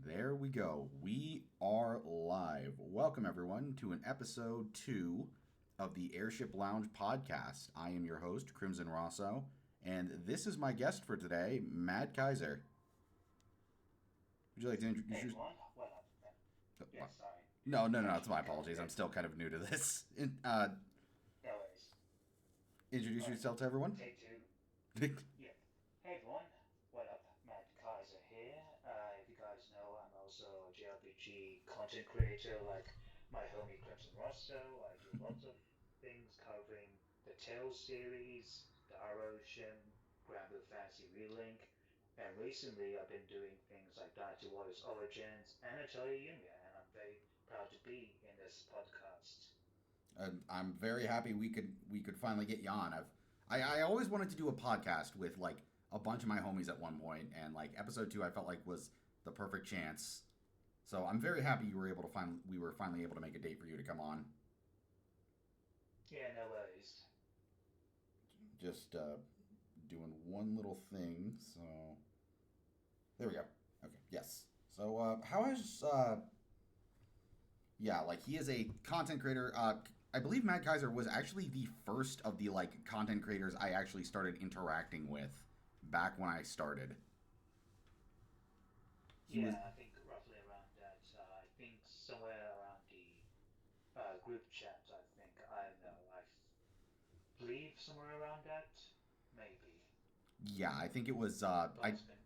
There we go. We are live. Welcome, everyone, to an episode 2 of the Airship Lounge Podcast. I am your host, Crimson Rosso, and this is my guest for today, Matt Kaiser. Would you like to introduce yourself? Yeah, sorry. No, it's my apologies. I'm still kind of new to this. No worries. Introduce yourself to everyone. Take two. Yeah. Hey everyone, what up? Matt Kaiser here. If you guys know, I'm also a JRPG content creator like my homie Crimson Rosso. I do lots of things covering the Tales series, the AIRSHIP, Grand Blue Fantasy Relink, and recently I've been doing things like Dynasty Warriors Origins and Atelier Yunya, and I'm very proud to be in this podcast. I'm very happy we could finally get you on. I always wanted to do a podcast with like a bunch of my homies at one point, and like episode 2 I felt like was the perfect chance. So I'm very happy we were finally able to make a date for you to come on. Yeah, no worries. Just doing one little thing. So there we go. Okay. Yes. So how has yeah, like he is a content creator. I believe Matt Kaiser was actually the first of the like content creators I actually started interacting with back when I started. He was Yeah, I think roughly around that. I think somewhere around the group chat. I don't know. I believe somewhere around that, maybe. yeah, I think it was But it's been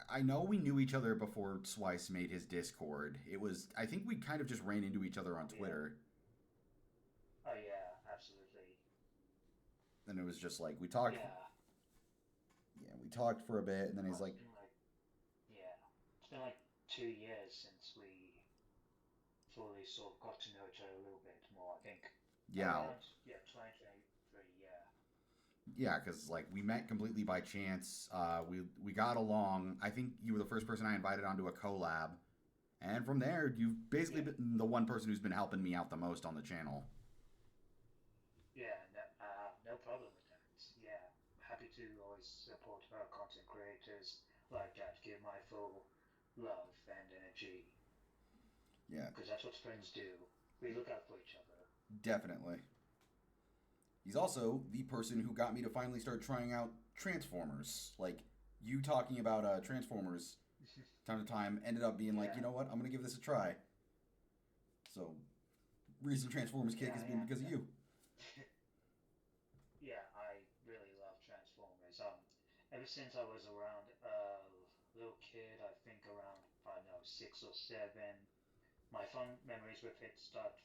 I know we knew each other before Swice made his Discord. It was I think we kind of just ran into each other on yeah. Twitter, Oh yeah, absolutely. and it was just like we talked. Yeah. Yeah, we talked for a bit, and then Well, he's it's like, been like yeah, it's been like 2 years since we fully sort of got to know each other a little bit more. I think yeah, around 2023. Yeah. yeah, because like we met completely by chance. We got along. I think you were the first person I invited onto a collab, and from there you've basically Yeah. been the one person who's been helping me out the most on the channel. Yeah, no problem with that. Yeah, happy to always support our content creators like that, give my full love and energy, Yeah, because that's what friends do. We look out for each other. definitely. He's also the person who got me to finally start trying out Transformers. Like you talking about Transformers time to time ended up being like, you Yeah, know what, I'm gonna give this a try. So recent Transformers kick has yeah, been because of you. yeah. Yeah, I really love Transformers. Ever since I was around a little kid, I think around, I don't know, 6 or 7, my fond memories with it started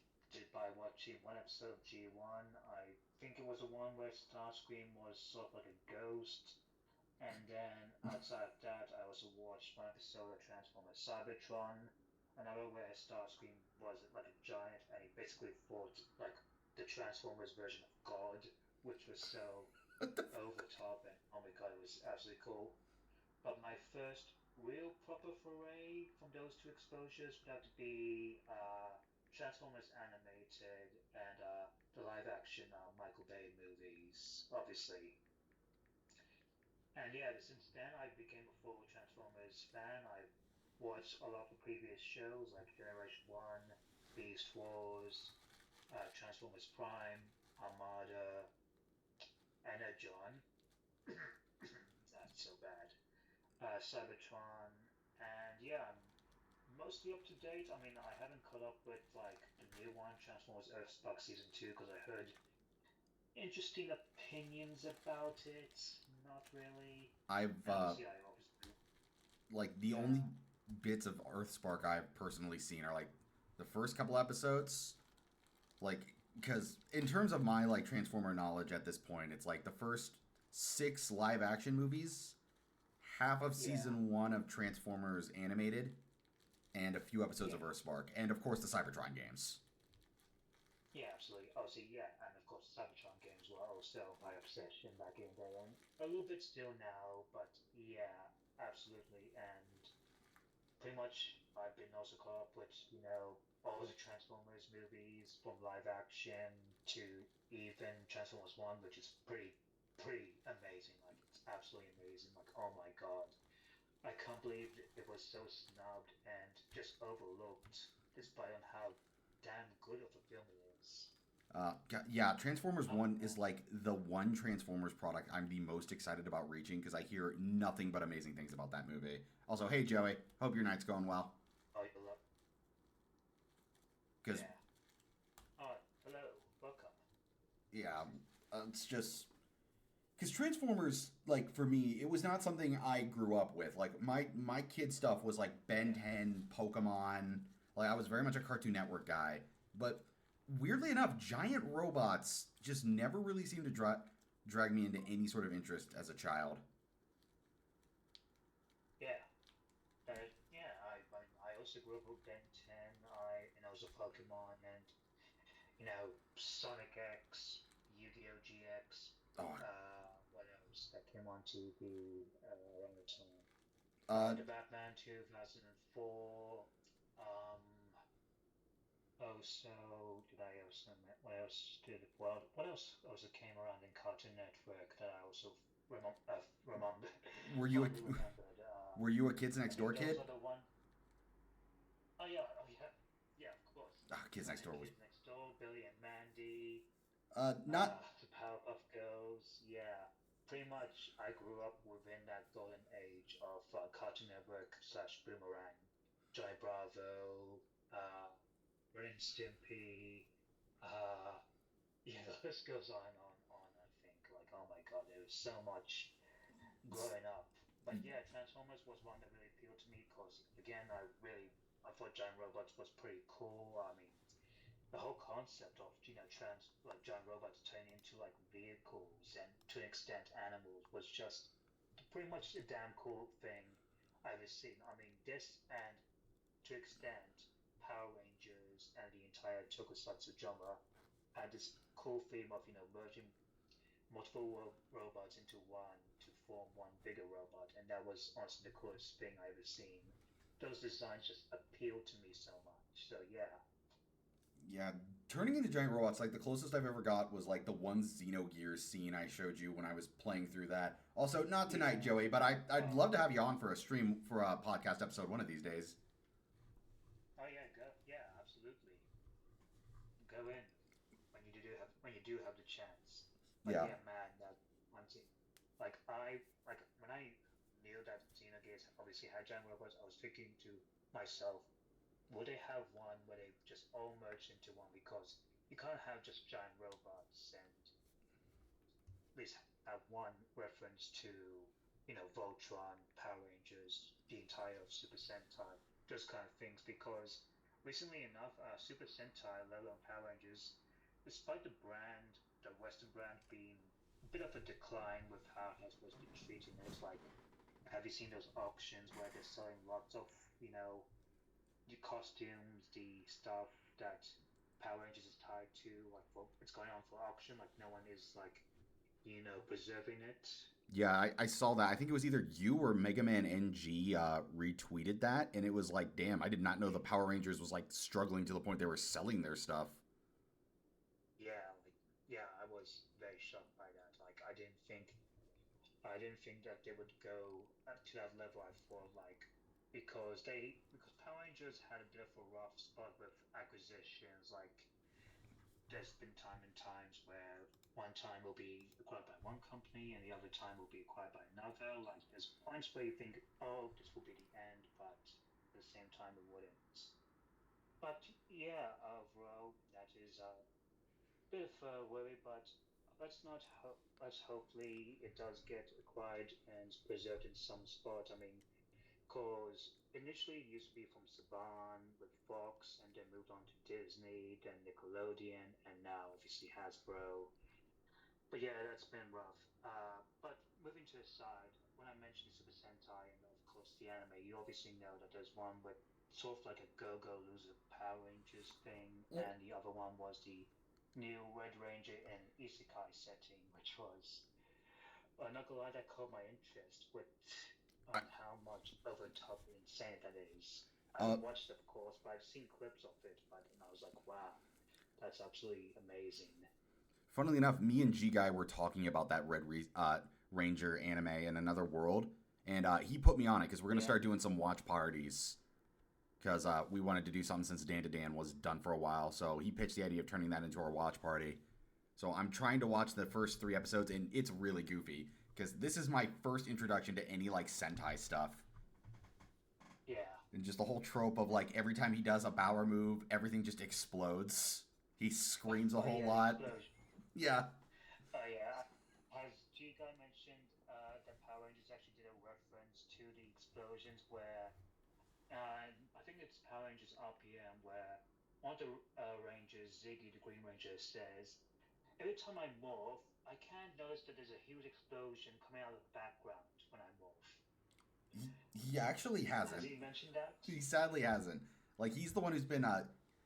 by watching one episode of G1. I think it was the one where Starscream was sort of like a ghost. And then outside of that, I also watched one episode of Transformers Cybertron, another where Starscream was like a giant and he basically fought like the Transformers version of God, which was so What the over the top and oh my god, it was absolutely cool. But my first real proper foray from those two exposures would have to be Transformers animated and the live action Michael Bay movies, obviously. And yeah, since then I became a full Transformers fan. I've watched a lot of the previous shows like Generation 1, Beast Wars, Transformers Prime, Armada, and John. That's so bad. Cybertron, and yeah, I'm mostly up to date. I mean, I haven't caught up with like the new one, Transformers Earthspark Season 2, because I heard interesting opinions about it. Not really. I've And obviously, I obviously, like the only yeah, bits of Earthspark I've personally seen are like the first couple episodes. Like, because in terms of my like Transformer knowledge at this point, it's like the first 6 live action movies, half of yeah, season 1 of Transformers animated, and a few episodes of yeah, Earthspark, and of course the Cybertron games. yeah, absolutely. Obviously, yeah, and of course, the Cybertron games were also my obsession back in the day, and a little bit still now, but yeah, absolutely. And pretty much I've been also caught up with, all the Transformers movies from live action to even Transformers 1, which is pretty amazing. Like, it's absolutely amazing. Like, oh my god. I can't believe it was so snubbed and just overlooked, despite on how damn good of a film it is. Yeah, Transformers Oh 1 is man, like the one Transformers product I'm the most excited about reaching because I hear nothing but amazing things about that movie. Also, hey Joey, hope your night's going well. oh you love, Because, yeah. Oh, hello, welcome. yeah, it's just. Because Transformers, like, for me, it was not something I grew up with. Like, my kid stuff was like Ben Yeah, 10, Pokemon. Like, I was very much a Cartoon Network guy. But weirdly enough, giant robots just never really seemed to drag me into any sort of interest as a child. yeah. Yeah, I also grew up with Ben 10, and also Pokemon, and Sonic X, Yu-Gi-Oh! GX. Oh, What else that came on TV around the time? uh, The Batman 2004. Um, also, did I also what else did what else also came around in Cartoon Network that I also remember were you a fondly remembered? were you a Kids I Next Door think those kid? are the one. Oh yeah, yeah, of course. Kids Next The Door was Kids Next Door, Billy and Mandy, not. the Powerpuff Girls. Yeah, pretty much. I grew up within that golden age of Cartoon Network slash Boomerang, Johnny Bravo, uh, Ren and Stimpy. Uh, yeah, the list goes on and on. I think like, oh my God, there was so much growing up. But yeah, Transformers was one that really appealed to me because again, I thought giant robots was pretty cool. I mean, the whole concept of trans like giant robots turning into like vehicles and to an extent animals was just pretty much a damn cool thing I've ever seen. I mean, this and to extent Power Rangers and the entire tokusatsu genre had this cool theme of merging multiple robots into one to form one bigger robot, and that was honestly the coolest thing I ever seen. Those designs just appealed to me so much. So yeah, Yeah, turning into giant robots, like the closest I've ever got was like the one Xenogears scene I showed you when I was playing through that. Also, not tonight, yeah. Joey, but I'd Oh, love to have you on for a stream for a podcast episode one of these days. oh yeah, go. Yeah, absolutely. Go in when you do have the chance. But Yeah. yeah, man, that one thing, like when I knew that Xenogears obviously had giant robots, I was thinking to myself, will they have one where they just all merge into one? Because you can't have just giant robots and at least have one reference to, Voltron, Power Rangers, the entire of Super Sentai, those kind of things. Because recently enough, Super Sentai, let alone Power Rangers, despite the Western brand being a bit of a decline with how Hasbro's been treating it, like, have you seen those auctions where they're selling lots of, you know, the costumes, the stuff that Power Rangers is tied to, like it's going on for auction, like no one is like, preserving it. Yeah, I saw that. I think it was either you or Mega Man NG retweeted that, and it was like, damn, I did not know the Power Rangers was like struggling to the point they were selling their stuff. Yeah, like yeah, I was very shocked by that. Like I didn't think that they would go up to that level. I thought like because Power Rangers had a bit of a rough spot with acquisitions. Like there's been time and times where one time will be acquired by one company and the other time will be acquired by another. Like there's points where you think, oh, this will be the end, but at the same time it wouldn't. But yeah, overall that is a bit of a worry. But let's hopefully it does get acquired and preserved in some spot. I mean, cause initially it used to be from Saban with Fox, and then moved on to Disney, then Nickelodeon, and now obviously Hasbro. But yeah, that's been rough. But moving to the side, when I mentioned Super Sentai and of course the anime, you obviously know that there's one with sort of like a Go-Go Loser Power Rangers thing, Well, and the other one was the new Red Ranger in an isekai setting, which was not gonna lie, that caught my interest with I, on how much over the top and insane that is. I uh, haven't watched it, of course, but I've seen clips of it. But and I was like, wow, that's absolutely amazing. funnily enough, me and G Guy were talking about that Ranger anime in another world, and he put me on it because we're gonna Yeah. start doing some watch parties because we wanted to do something since Dan to Dan was done for a while. So he pitched the idea of turning that into our watch party. So I'm trying to watch the first 3 episodes, and it's really goofy because this is my first introduction to any like Sentai stuff. Yeah. And just the whole trope of like every time he does a power move, everything just explodes. He screams a Oh whole yeah, the lot. explosion. Yeah. Oh yeah. Has G-Guy mentioned that Power Rangers actually did a reference to the explosions where I think it's Power Rangers RPM where one of the Rangers, Ziggy the Green Ranger, says, "Every time I morph, I can't notice that there's a huge explosion coming out of the background when I morph." He actually Has hasn't. he mentioned that? He sadly hasn't. Like he's the one who's been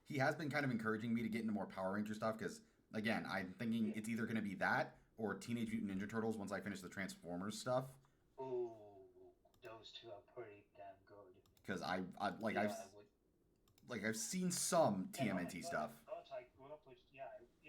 he has been kind of encouraging me to get into more Power Ranger stuff because again, I'm thinking Yeah. it's either going to be that or Teenage Mutant Ninja Turtles once I finish the Transformers stuff. Ooh, those two are pretty damn good. Because I like Yeah, I would. I've seen some Yeah, oh my TMNT God, I stuff. forgot. I grew up with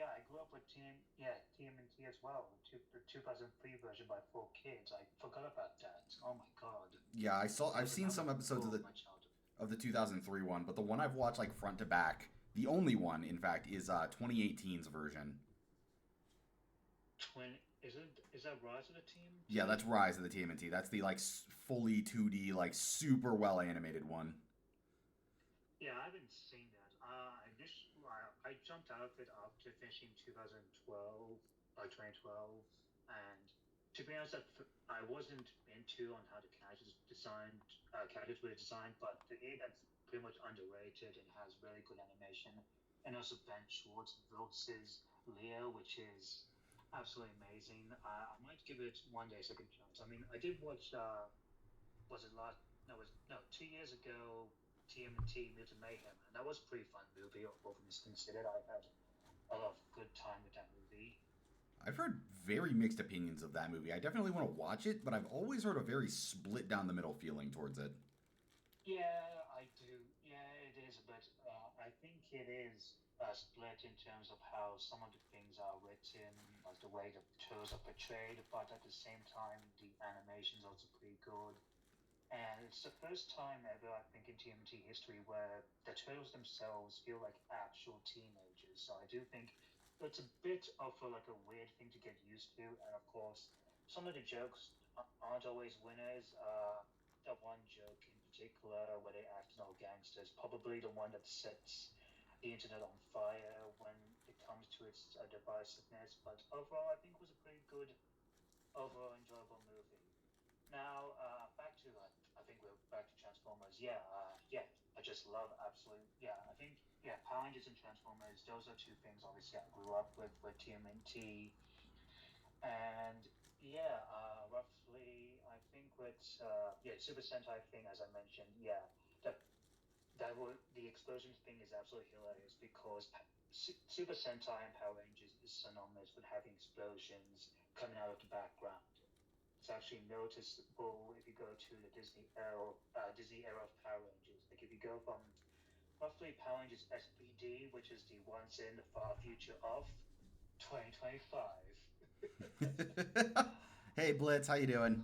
I grew up with TMNT as well. The 2003 version by 4 Kids. I forgot about that. Oh my God, Yeah, I've was seen another some episodes core of my childhood. of the 2003 one, but the one I've watched like front to back, the only one in fact is 2018's version. Is that Rise of the Yeah, that's TMNT? Rise of the TMNT. That's the like fully 2D like super well animated one. Yeah, I haven't seen that. I jumped out of it after finishing 2012 or 2012, and to be honest, I wasn't into on how the characters were designed, but the game that's pretty much underrated and has really good animation, and also Ben Schwartz voices Leo, which is absolutely amazing. I might give it one day a second chance. I mean, I did watch. Was it last? No, was no 2 years ago. TMNT Mutant Mayhem, and that was a pretty fun movie. All things considered, I had a lot of good time with that movie. I've heard very mixed opinions of that movie. I definitely want to watch it, but I've always heard a very split down the middle feeling towards it. Yeah, I do. Yeah, it is, but I think it is split in terms of how some of the things are written, like the way the turtles are portrayed, but at the same time, the animation's also pretty good. And it's the first time ever, I think, in TMT history where the turtles themselves feel like actual teenagers. So I do think it's a bit of like a weird thing to get used to. And of course, some of the jokes aren't always winners. That one joke in particular where they act as all gangsters, probably the one that sets the internet on fire when it comes to its divisiveness. But overall, I think it was a pretty good, overall enjoyable movie. Now, back to I think we're back to Transformers. Yeah. I just love absolute. Yeah, I think Power Rangers and Transformers. Those are two things. Obviously, I grew up with TMNT, and roughly, I think with Super Sentai thing as I mentioned. Yeah, that the explosions thing is absolutely hilarious because Super Sentai and Power Rangers is synonymous with having explosions coming out of the background. It's actually noticeable if you go to the Disney era of Power Rangers. Like if you go from roughly Power Rangers SPD, which is the once in the far future of 2025. Hey Blitz, how you doing?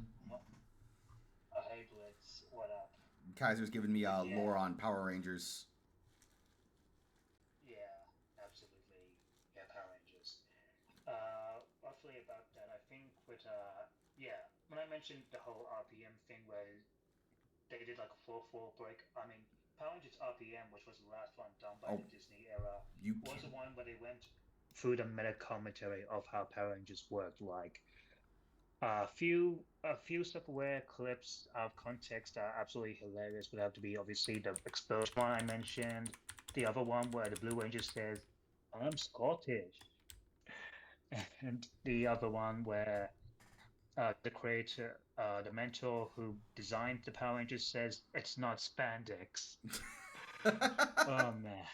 Hey Blitz, what up? Kaiser's giving me But lore yeah, on Power Rangers. yeah, absolutely. Yeah, Power Rangers. Roughly about that, I think with when I mentioned the whole RPM thing where they did like a 4-4 break. I mean, Power Rangers RPM, which was the last one done by Oh, the Disney era, you was the can. one where they went through the meta commentary of how Power Rangers worked. Like a few self-aware clips out of context are absolutely hilarious. Would have to be obviously the explosion one I mentioned. The other one where the Blue Ranger says, "I'm Scottish," and the other one where the creator, the mentor who designed the Power Rangers says it's not spandex. Oh man,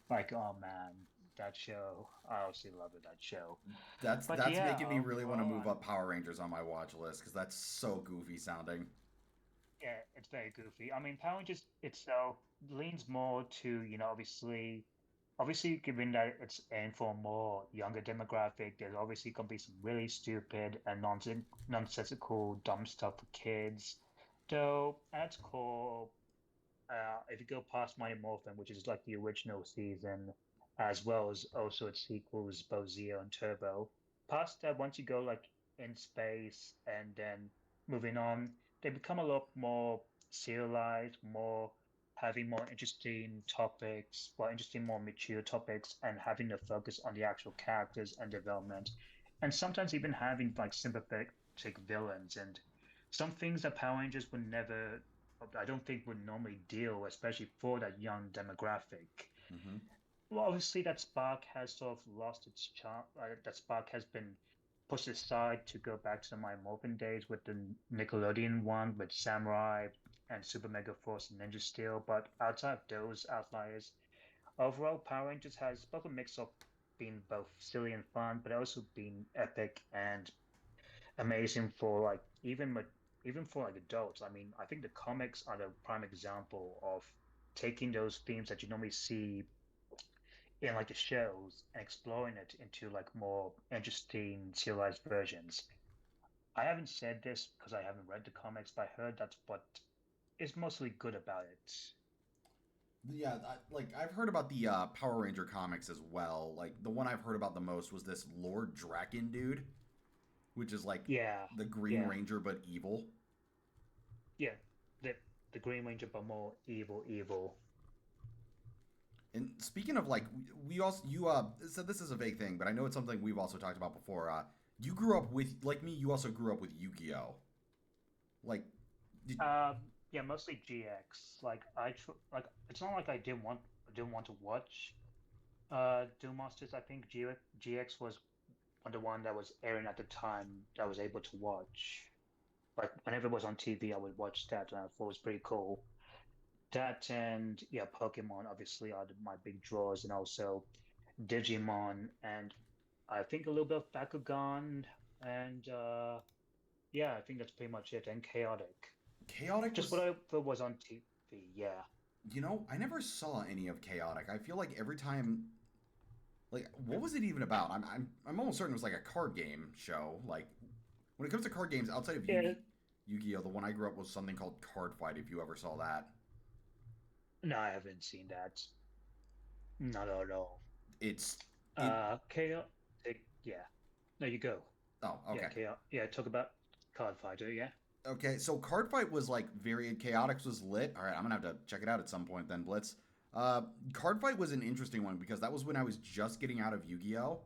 like oh man, that show. I honestly love it. That show. But That's yeah, making me really want to overall, move up Power Rangers on my watch list because that's so goofy sounding. yeah, it's very goofy. I mean, Power Rangers itself leans more to obviously. obviously, given that it's aimed for a more younger demographic, there's obviously gonna be some really stupid and nonsensical, dumb stuff for kids. Though at its core, if you go past Mighty Morphin, which is like the original season, as well as also its sequels, both Zero and Turbo, past that, once you go like in space and then moving on, they become a lot more serialized, more having more interesting topics, well, interesting, more mature topics, and having the focus on the actual characters and development, and sometimes even having like sympathetic villains and some things that Power Rangers would never I don't think would normally deal, especially for that young demographic. Mm-hmm. Well, obviously, that spark has sort of lost its charm. That spark has been pushed aside to go back to the My Morphin days with the Nickelodeon one with Samurai and Super Mega Force and Ninja Steel. But outside of those outliers, overall, Power Rangers has both a mix of being both silly and fun, but also being epic and amazing for like even for like adults. I mean, I think the comics are the prime example of taking those themes that you normally see in like the shows and exploring it into like more interesting serialized versions. I haven't said this because I haven't read the comics, but I heard that's what is mostly good about it. Yeah, like I've heard about the Power Ranger comics as well. Like the one I've heard about the most was this Lord Draken dude, which is like Yeah, the Green yeah, Ranger but evil. yeah. The the Green Ranger, but more evil, evil. And speaking of like, we also you said this is a vague thing, but I know it's something we've also talked about before. You grew up with like me. You also grew up with Yu-Gi-Oh. Like, did, Yeah, mostly GX. Like like it's not like I didn't want to watch Duel Masters. I think GX was the one that was airing at the time that I was able to watch. Like whenever it was on TV, I would watch that, and I thought it was pretty cool. That and yeah, Pokemon obviously are my big draws, and also Digimon, and I think a little bit of Bakugan, and yeah, I think that's pretty much it. And Chaotic, Chaotic just was, whatever was on TV. Yeah. I never saw any of Chaotic. I feel like every time, like, what was it even about? I'm almost certain it was like a card game show. Like, when it comes to card games, outside of Yeah, Yu-Gi-Oh, the one I grew up was something called Card Fight. If you ever saw that, no, I haven't seen that. Not at all. it's it. Chaotic, yeah. There you go. Oh, Yeah, okay. chaos. Yeah, talk about Card Fighter. Yeah. Okay, so Card Fight was like very Chaotix was lit. All right, I'm gonna have to check it out at some point then, Blitz. Card Fight was an interesting one because that was when I was just getting out of Yu-Gi-Oh.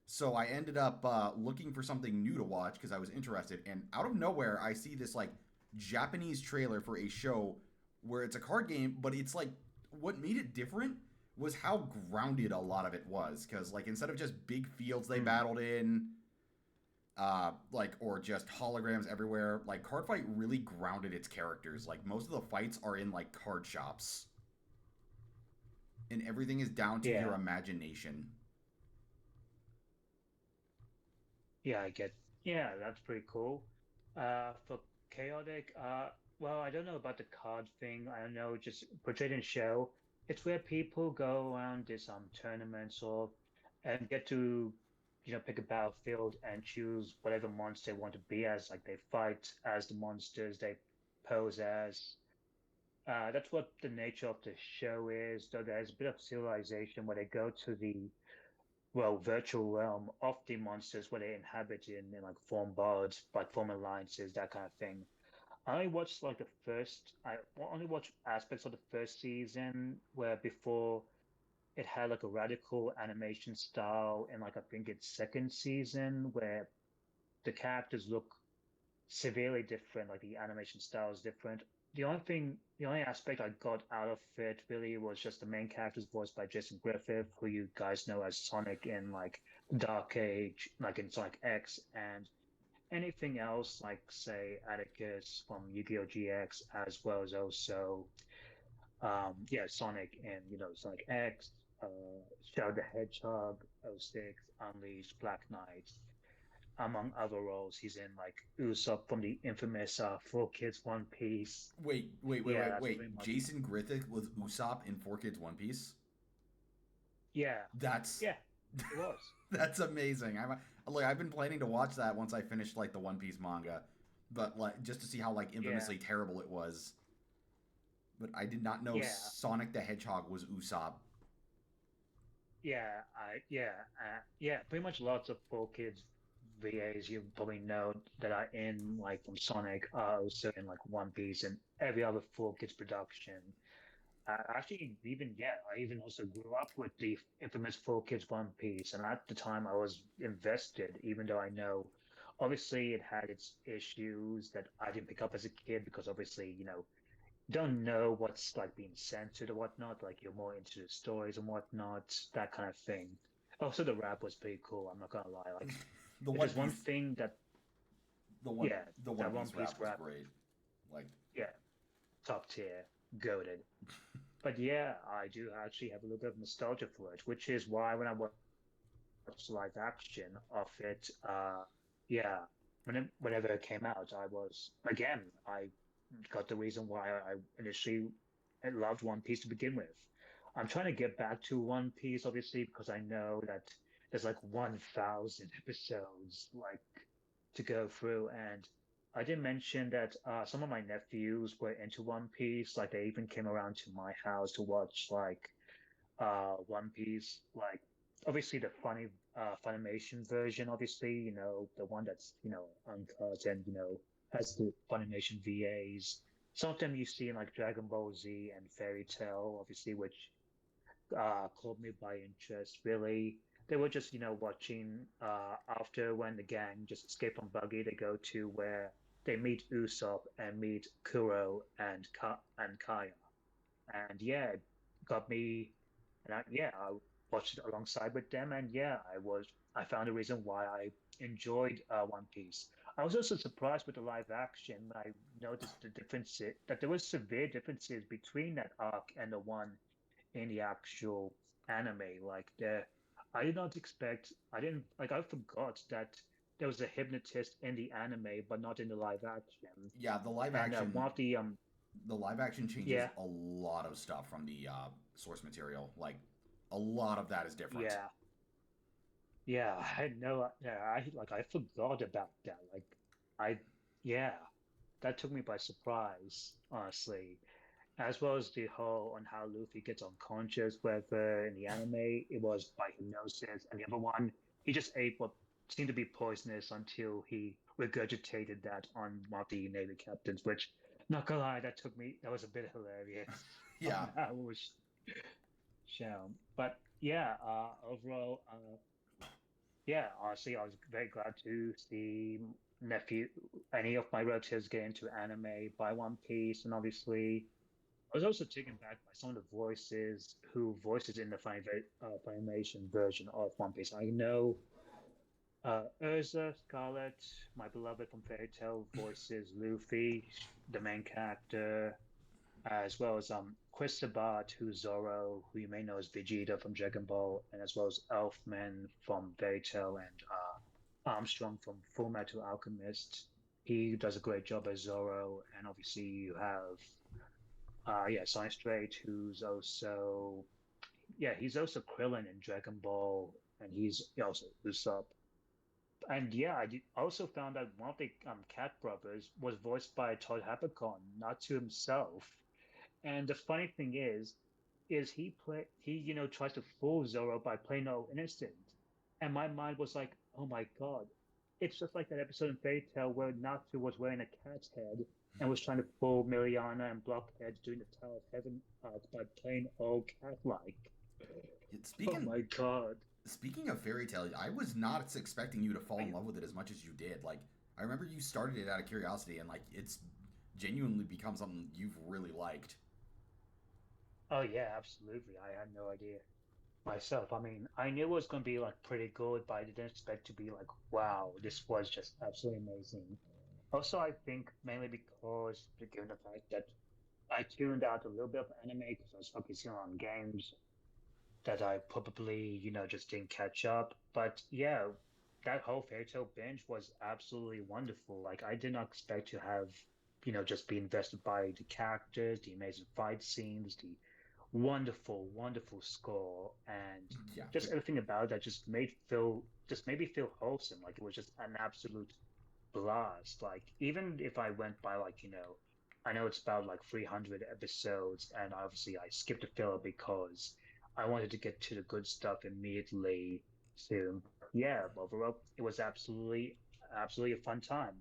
So I ended up looking for something new to watch because I was interested, and out of nowhere I see this like Japanese trailer for a show where it's a card game, but it's like what made it different was how grounded a lot of it was because like instead of just big fields they Hmm. battled in like or just holograms everywhere. Like Card Fight really grounded its characters. Like most of the fights are in like card shops, and everything is down to your Yeah. imagination. Yeah, I get. Yeah, that's pretty cool. For chaotic, well, I don't know about the card thing. I don't know, just portrayed in show. It's where people go around this tournaments or and get to, pick a battlefield and choose whatever monster they want to be as. Like they fight as the monsters they pose as. That's what the nature of the show is. Though there's a bit of civilization where they go to the virtual realm of the monsters where they inhabit in like form bards, like form alliances, that kind of thing. I only watched like I only watched aspects of the first season where before it had like a radical animation style, and like I think its second season where the characters look severely different, like the animation style is different. The only aspect I got out of it really was just the main character's voiced by Jason Griffith, who you guys know as Sonic in like Dark Age, like in Sonic X, and anything else like say Atticus from Yu-Gi-Oh! GX, as well as also yeah, Sonic and Sonic X, uh, Shadow the Hedgehog, '06, Unleashed, Black Knight, among other roles. He's in like Usopp from the infamous Four Kids One Piece. Wait, wait, wait, Yeah, wait, that's wait. pretty much. Jason Griffith was Usopp in Four Kids One Piece. Yeah, That's yeah, it was. that's amazing. I've been planning to watch that once I finish like the One Piece manga, but like just to see how like Yeah, infamously terrible it was. But I did not know yeah, Sonic the Hedgehog was Usopp. yeah. Pretty much lots of 4Kids VAs you probably know that are in like from Sonic are also in like One Piece and every other 4Kids production. Actually, even yeah, I even also grew up with the infamous Four Kids One Piece, and at the time I was invested, even though I know obviously it had its issues that I didn't pick up as a kid because obviously, don't know what's like being censored or whatnot, like you're more into the stories and whatnot, that kind of thing. Also, the rap was pretty cool, I'm not gonna lie. Like, The if One there's one Piece, thing that, the one yeah, the One that One Piece Piece rap was rap, great. Like, yeah, top tier, goated. But yeah, I do actually have a little bit of nostalgia for it, which is why when I watched live action of it, yeah, whenever it came out, I got the reason why I initially loved One Piece to begin with. I'm trying to get back to One Piece, obviously, because I know that there's like 1,000 episodes like to go through, and I did mention that some of my nephews were into One Piece. Like they even came around to my house to watch like One Piece, like obviously the Funimation version, obviously, the one that's, uncut and, has the Funimation VAs. Some of them you see in like Dragon Ball Z and Fairy Tail, obviously, which caught me by interest, really. They were just, watching after when the gang just escape from Buggy, they go to where they meet Usopp and meet Kuro and Kaya. And yeah, it got me, I watched it alongside with them, and yeah, I found a reason why I enjoyed One Piece. I was also surprised with the live action when I noticed the differences, that there was severe differences between that arc and the one in the actual anime. I did not expect, I didn't, like, I forgot that there was a hypnotist in the anime, but not in the live action. yeah, And one of the live action changes yeah, a lot of stuff from the source material. Like, a lot of that is different. yeah. Yeah, I know. Yeah, I forgot about that. I, yeah, that took me by surprise, honestly. As well as the whole on how Luffy gets unconscious, whether in the anime it was by hypnosis, and the other one he just ate what seemed to be poisonous until he regurgitated that on one of the Navy captains. Which, not gonna lie, that was a bit hilarious Yeah, on how it was shown. But yeah, overall, yeah, honestly, I was very glad to see nephew, any of my relatives get into anime by One Piece, and obviously, I was also taken back by some of the voices who voices in the Funimation version of One Piece. I know Urza Scarlet, my beloved from Fairy Tail, voices Luffy, the main character, as well as Chris Sabat, who's Zoro, who you may know as Vegeta from Dragon Ball, and as well as Elfman from Fairy Tail and Armstrong from Full Metal Alchemist. He does a great job as Zoro, and obviously you have Science Straight, who's also he's also Krillin in Dragon Ball, and he's also Usopp. And yeah, also found out one of the Cat brothers was voiced by Todd Hapicon, not to himself. And the funny thing is he tries to fool Zoro by playing all innocent. And my mind was like, oh my God. It's just like that episode in Fairy Tail where Natsu was wearing a cat's head and was trying to fool Miliana and Blockhead during the Tower of Heaven by playing all cat-like. Oh speaking my God. speaking of Fairy Tail, I was not expecting you to fall in I, love with it as much as you did. Like, I remember you started it out of curiosity, and like it's genuinely become something you've really liked. oh yeah, absolutely. I had no idea myself. I mean, I knew it was going to be like pretty good, but I didn't expect to be like, wow, this was just absolutely amazing. Also, I think mainly because, given the fact that I tuned out a little bit of anime because I was focusing on games that I probably, just didn't catch up. But yeah, that whole Fairy Tail binge was absolutely wonderful. Like, I did not expect to have, just be invested by the characters, the amazing fight scenes, the wonderful, wonderful score, and Yeah, just everything about that just made me feel wholesome. Like it was just an absolute blast. Like even if I went by like, I know it's about like 300 episodes, and obviously I skipped a filler because I wanted to get to the good stuff immediately soon. Yeah, overall, it was absolutely a fun time.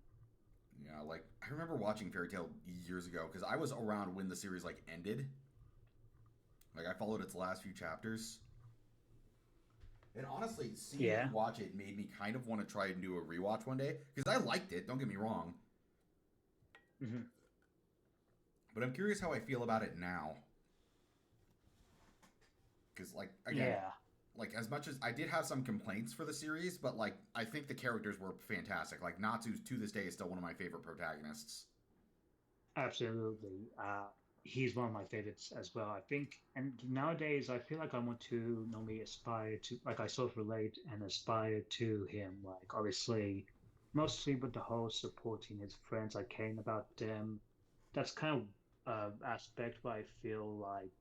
yeah. Like I remember watching Fairy Tale years ago because I was around when the series like ended. Like I followed its last few chapters. And honestly, seeing you Yeah. watch it made me kind of want to try and do a rewatch one day because I liked it. Don't get me wrong, Hmm. but I'm curious how I feel about it now. Because like again, Yeah. like as much as I did have some complaints for the series, but like I think the characters were fantastic. Like Natsu to this day is still one of my favorite protagonists. Absolutely. He's one of my favorites as well. I think, and nowadays I feel like I want to normally aspire to, like I sort of relate and aspire to him. Like obviously, mostly with the whole supporting his friends, like caring about them. That's kind of aspect where I feel like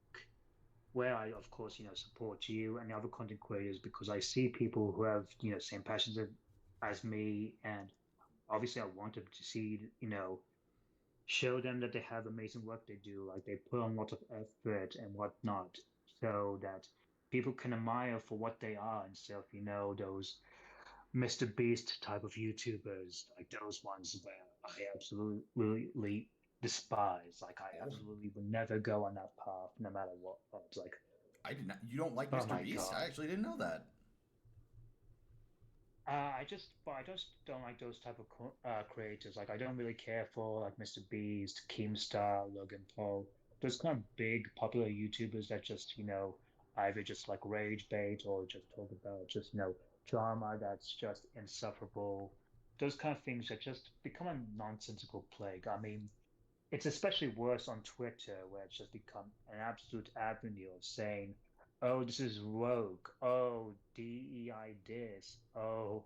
where I, of course, support you and the other content creators because I see people who have, same passions as me, and obviously I want them to see, show them that they have amazing work they do, like they put on lots of effort and whatnot, so that people can admire for what they are instead of, those Mr. Beast type of YouTubers, like those ones where I absolutely despise. Like I Oh, absolutely would never go on that path, no matter what. It's like, I did not. You don't like oh Mr. my Beast? I God. actually didn't know that. I just don't like those type of creators. Like, I don't really care for like Mr. Beast, Keemstar, Logan Paul, those kind of big popular YouTubers that just, either just like rage bait or just talk about just, drama that's just insufferable. Those kind of things that just become a nonsensical plague. I mean, it's especially worse on Twitter, where it's just become an absolute avenue of saying, "Oh, this is rogue. Oh, DEI this. Oh,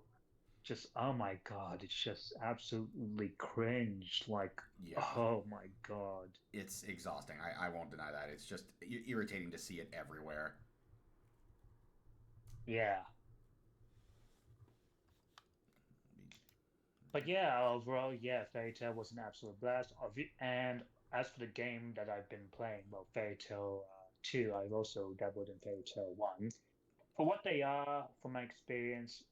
just oh my God, it's just absolutely cringe. Like, Yeah, oh my God." it's exhausting. I won't deny that. It's just irritating to see it everywhere. Yeah. But yeah, overall, yeah, Fairy Tail was an absolute blast. And as for the game that I've been playing, well, Fairy Tail 2, I've also dabbled in Fairy Tail 1. For what they are, from my experience,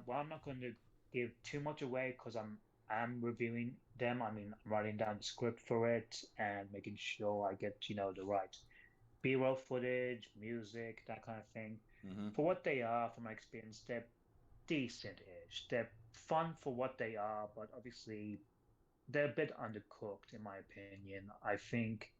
well, I'm not going to give too much away because I'm reviewing them. I mean, I'm writing down the script for it and making sure I get, the right B-roll footage, music, that kind of thing. Mm-hmm. For what they are, from my experience, they're decent-ish. They're fun for what they are, but obviously they're a bit undercooked, in my opinion. I think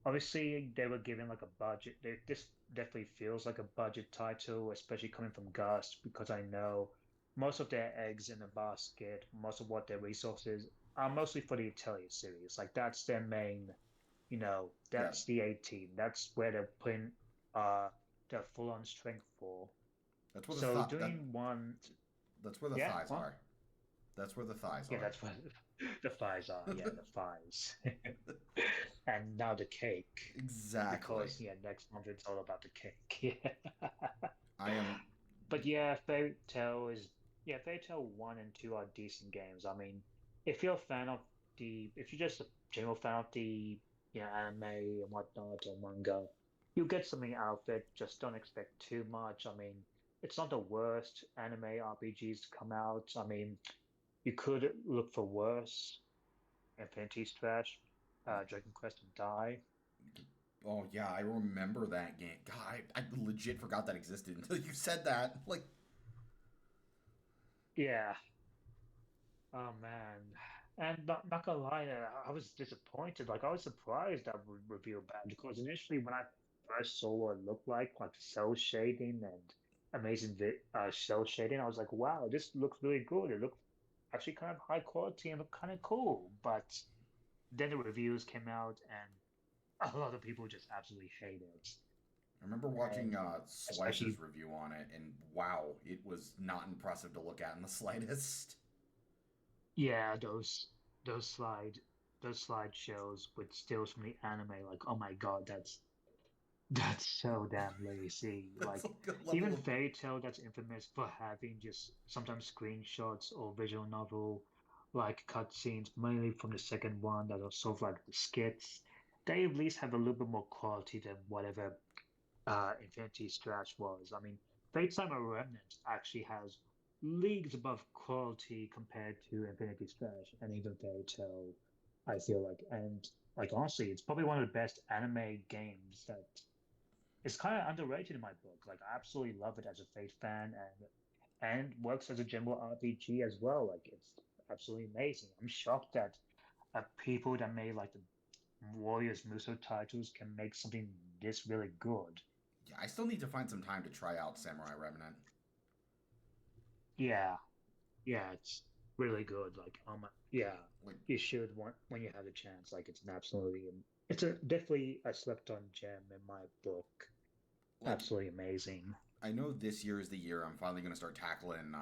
obviously they were given like a budget. This definitely feels like a budget title, especially coming from Gust, because I know most of their eggs in the basket, most of what their resources are mostly for the Atelier series. Like that's their main, Yeah, that's the 18. That's where they're putting uh their full-on strength for. that's where the So that doing one, that's where the yeah, thighs well, are. That's where the thighs yeah, are. that's what the thighs are. Yeah, the thighs. And now the cake, Exactly. because yeah, next month it's all about the cake. Yeah. I am. But yeah, Fairy Tail 1 and 2 are decent games. I mean, if you're just a general fan of the, anime and whatnot or manga, you'll get something out of it. Just don't expect too much. I mean, it's not the worst anime RPGs to come out. I mean, you could look for worse. Infinity Strash, Dragon Quest and Die. Oh yeah, I remember that game. God, I legit forgot that existed until you said that. Like, Yeah. Oh man. And not gonna lie, I was disappointed. Like I was surprised that would reveal bad because initially when I first saw what it looked like cell shading and amazing cell shading, I was like, wow, this looks really good. It looked actually kind of high quality and looked kind of cool. But then the reviews came out and a lot of people just absolutely hate it. I remember And watching especially Slice's review on it, and wow, it was not impressive to look at in the slightest. yeah, those slide those slideshows with stills from the anime, like oh my God, That's so damn lazy. That's Like, like a level even of. Fairy Tail that's infamous for having just sometimes screenshots or visual novel like cutscenes, mainly from the second one that are sort of like the skits. They at least have a little bit more quality than whatever Infinity Strash was. I mean, Fate Summer Remnant actually has leagues above quality compared to Infinity Strash and even Fairy Tail, I feel like. And like honestly, it's probably one of the best anime games that is kind of underrated in my book. Like I absolutely love it as a Fate fan and works as a general RPG as well. Like it's absolutely amazing. I'm shocked that people that made like the Warriors Muso titles can make something this really good. Yeah, I still need to find some time to try out Samurai Remnant. Yeah, yeah, it's really good. Like, yeah, Like, you should want when you have the chance. Like, it's an absolutely, it's a definitely a slept-on gem in my book. like Absolutely amazing. I know this year is the year I'm finally going to start tackling.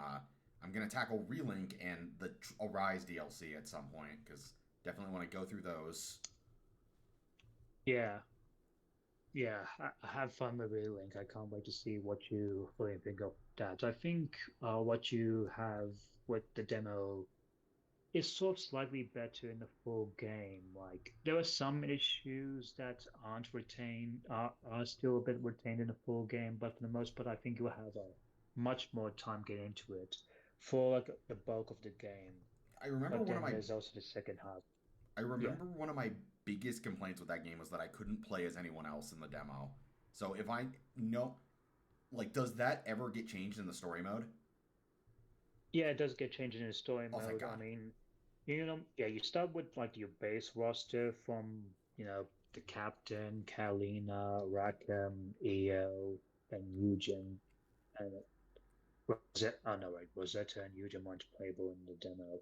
I'm going to tackle Relink and the Arise DLC at some point because definitely want to go through those. Yeah, yeah. I have fun with Relink. I can't wait to see what you really think of that. I think what you have with the demo is sort of slightly better in the full game. Like there are some issues that aren't retained, are still a bit retained in the full game, but for the most part, I think you'll have a much more time getting into it for like the bulk of the game. I remember But one of then my there's also the second half. I Yeah. remember one of my biggest complaints with that game was that I couldn't play as anyone else in the demo. So if I know, like, does that ever get changed in the story mode? Yeah, it does get changed in the story Oh, thank mode. I God. mean, yeah, you start with like your base roster from, the captain, Kalina, Rackham, EO, and Eugen. And Rosetta, oh no, right, Rosetta and Eugen weren't playable in the demo.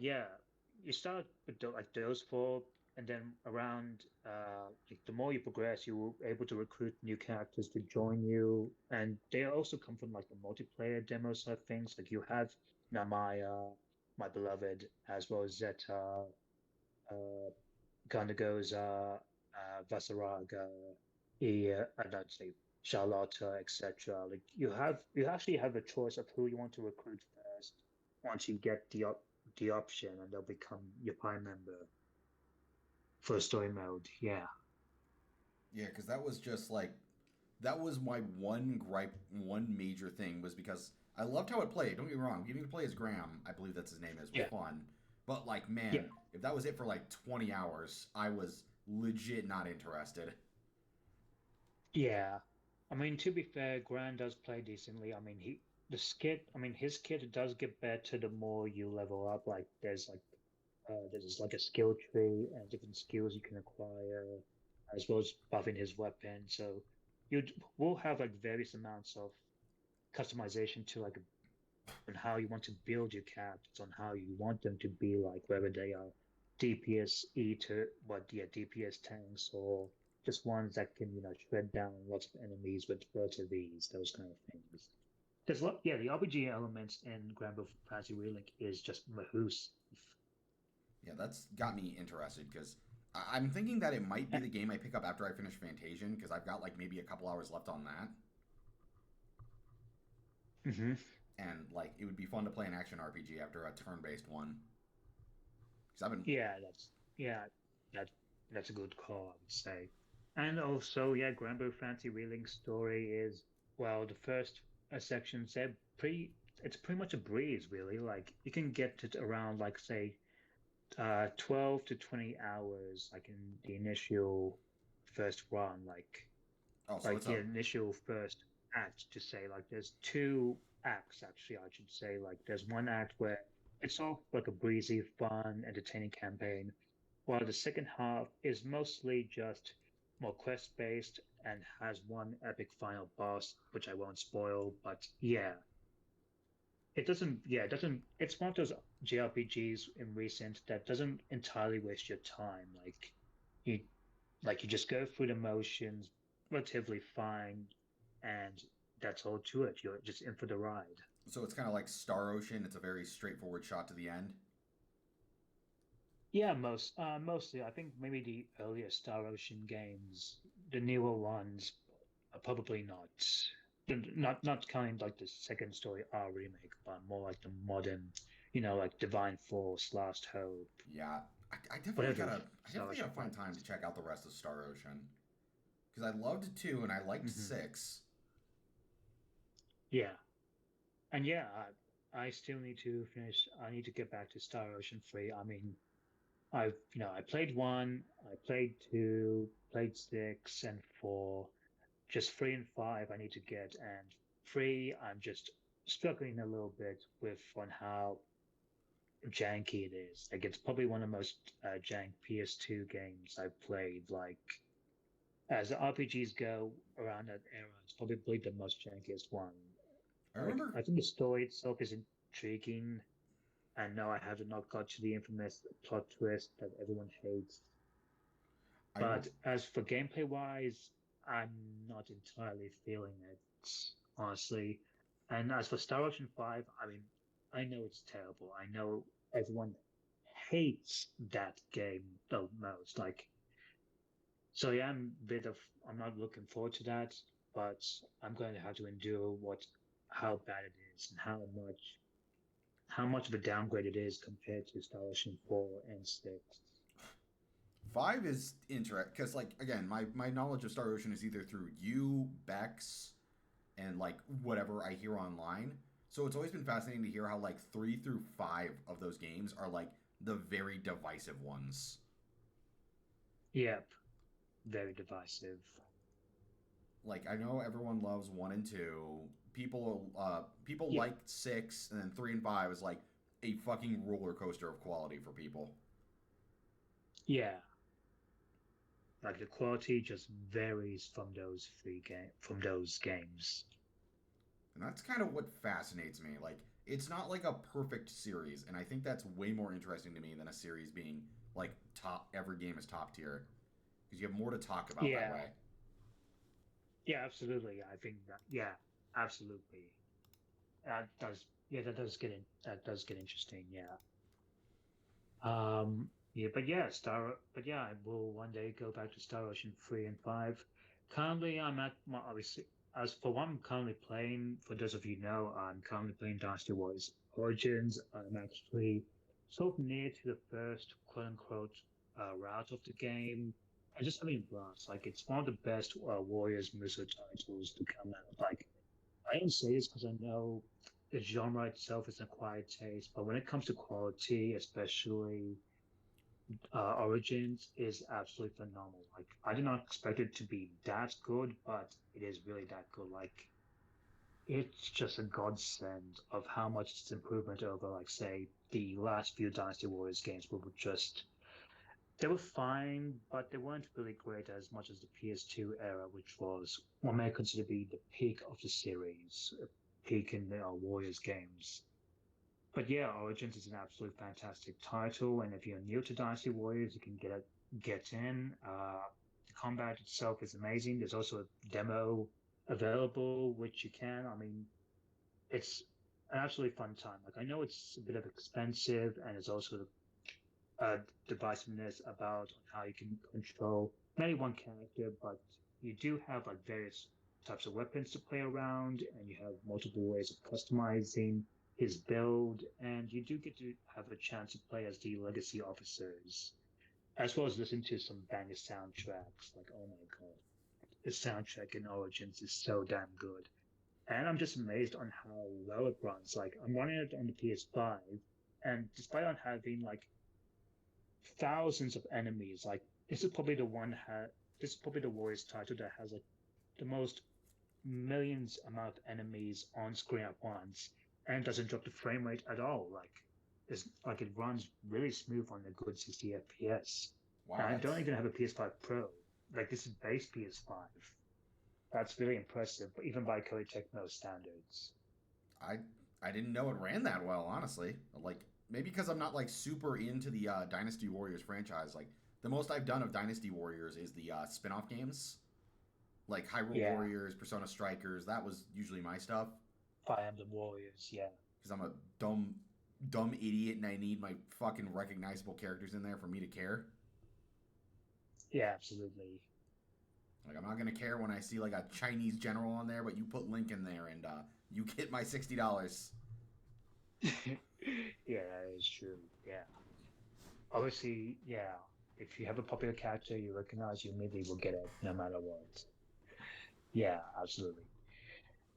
Yeah, you start with like those four, and then around like the more you progress, you're able to recruit new characters to join you, and they also come from like the multiplayer demo side of things. Like you have Namaya, my beloved, as well as Zeta, uh, Ganagoza, Vasaraga, I'd say Charlotta, etc. Like you actually have a choice of who you want to recruit first. Once you get the option, and they'll become your Prime member for story mode. Yeah, Yeah, because that was just like that was my one gripe, one major thing was because I loved how it played. Don't get me wrong, getting to play as Graham, I believe that's his name is, was yeah, fun. But like, yeah, man, if that was it for like 20 hours, I was legit not interested. yeah. I mean, to be fair, Gran does play decently. I mean, I mean, his kit does get better the more you level up. Like, there's like a skill tree and different skills you can acquire, as well as buffing his weapon. So you will have like various amounts of customization to like on how you want to build your characters, on how you want them to be like, whether they are DPS eater, DPS tanks, or just ones that can, shred down lots of enemies with relative ease, those kind of things. Yeah, the RPG elements in Grand Blue Fantasy Relink is just mahoos. Yeah, that's got me interested because I'm thinking that it might be the game I pick up after I finish Fantasian because I've got like maybe a couple hours left on that. Hmm. And like it would be fun to play an action RPG after a turn-based one. Because I've been Yeah, yeah, that that's a good call, I would say. And also, yeah, Granblue Fantasy Relink story is well, the first section said pretty. It's pretty much a breeze, really. Like you can get to around, like say, 12 to 20 hours, like in the initial first run, oh, so like it's the a initial first act to say like there's two acts actually I should say like there's one act where it's all like a breezy fun entertaining campaign while the second half is mostly just more quest based and has one epic final boss which I won't spoil but it doesn't it's one of those JRPGs in recent that doesn't entirely waste your time you you just go through the motions relatively fine, and that's all to it. You're just in for the ride. so it's kind of like Star Ocean. It's a very straightforward shot to the end. Yeah, mostly. I think maybe the earlier Star Ocean games, the newer ones are probably not. Not counting like the second story R remake, but more like the modern, like Divine Force, Last Hope, Yeah, I definitely whatever gotta, I Star definitely Ocean gotta find 5 time to is. check out the rest of Star Ocean because I loved two and I liked Hmm. six. Yeah, and yeah, I still need to finish. I need to get back to Star Ocean 3. I mean, I played one, I played two, played six and four. Just three and five I need to get, and three I'm just struggling a little bit with on how janky it is. Like it's probably one of the most jank PS2 games I've played. Like as RPGs go around that era, it's probably the most jankiest one. I Like remember, I think the story itself is intriguing, and no, I have not got to the infamous plot twist that everyone hates. I re- But as for gameplay wise, I'm not entirely feeling it, honestly. And as for Star Ocean 5, I mean, I know it's terrible. I know everyone hates that game the most. Like, so yeah, I'm not looking forward to that, but I'm going to have to endure how bad it is and how much of a downgrade it is compared to Star Ocean 4 and 6. five is interesting because, like, again, my knowledge of Star Ocean is either through you, Bex, and like whatever I hear online. So it's always been fascinating to hear how like three through five of those games are like the very divisive ones. Yep, very divisive. Like I know everyone loves one and two. People Yeah, like six, and then three and five is like a fucking roller coaster of quality for people. yeah. Like the quality just varies from those games. And that's kind of what fascinates me. Like it's not like a perfect series, and I think that's way more interesting to me than a series being like top every game is top tier because you have more to talk about that Yeah, way. yeah, absolutely. I think that yeah, absolutely. That does get interesting. Yeah. Yeah, but yeah, I will one day go back to Star Ocean 3 and 5. Currently, well, obviously, as for what I'm currently playing, for those of you who know, I'm currently playing Dynasty Warriors Origins. I'm actually sort of near to the first quote unquote route of the game. I'm just having a blast. Like, it's one of the best Warriors Muso titles to come out. Like, I don't say this because I know the genre itself is an acquired taste, but when it comes to quality, especially Origins, is absolutely phenomenal. Like I did not expect it to be that good, but it is really that good. Like it's just a godsend of how much it's improvement over, like say, the last few Dynasty Warriors games, were just they were fine, but they weren't really great as much as the PS2 era, which was what may consider to be the peak of the series, peak in the Warriors games. But yeah, Origins is an absolute fantastic title, and if you're new to Dynasty Warriors, you can get in. The combat itself is amazing. There's also a demo available, which you can. I mean, it's an absolutely fun time. Like I know it's a bit of expensive, and there's also uh, divisiveness about how you can control maybe one character, but you do have like various types of weapons to play around, and you have multiple ways of customizing his build, and you do get to have a chance to play as the legacy officers, as well as listen to some banger soundtracks. Like, oh my god, the soundtrack in Origins is so damn good. And I'm just amazed on how well it runs. Like, I'm running it on the PS5, and despite on having like thousands of enemies. Like this is probably the Warriors title that has like the most millions amount of enemies on screen at once and doesn't drop the frame rate at all. It runs really smooth on a good 60 FPS. Wow, And I don't that's even have a PS5 Pro. Like this is base PS5. That's really impressive, but even by Koei Tecmo standards. I I didn't know it ran that well, honestly. Like maybe because I'm not like super into the Dynasty Warriors franchise. Like the most I've done of Dynasty Warriors is the spin-off games, like Hyrule Yeah, Warriors, Persona Strikers. That was usually my stuff Fire Emblem Warriors. Yeah, because I'm a dumb idiot and I need my fucking recognizable characters in there for me to care. yeah, absolutely. Like, I'm not gonna care when I see like a Chinese general on there, but you put Link in there and you get my $60. Yeah, that is true. Yeah. Obviously, yeah. If you have a popular character you recognize, you immediately will get it no matter what. Yeah, absolutely.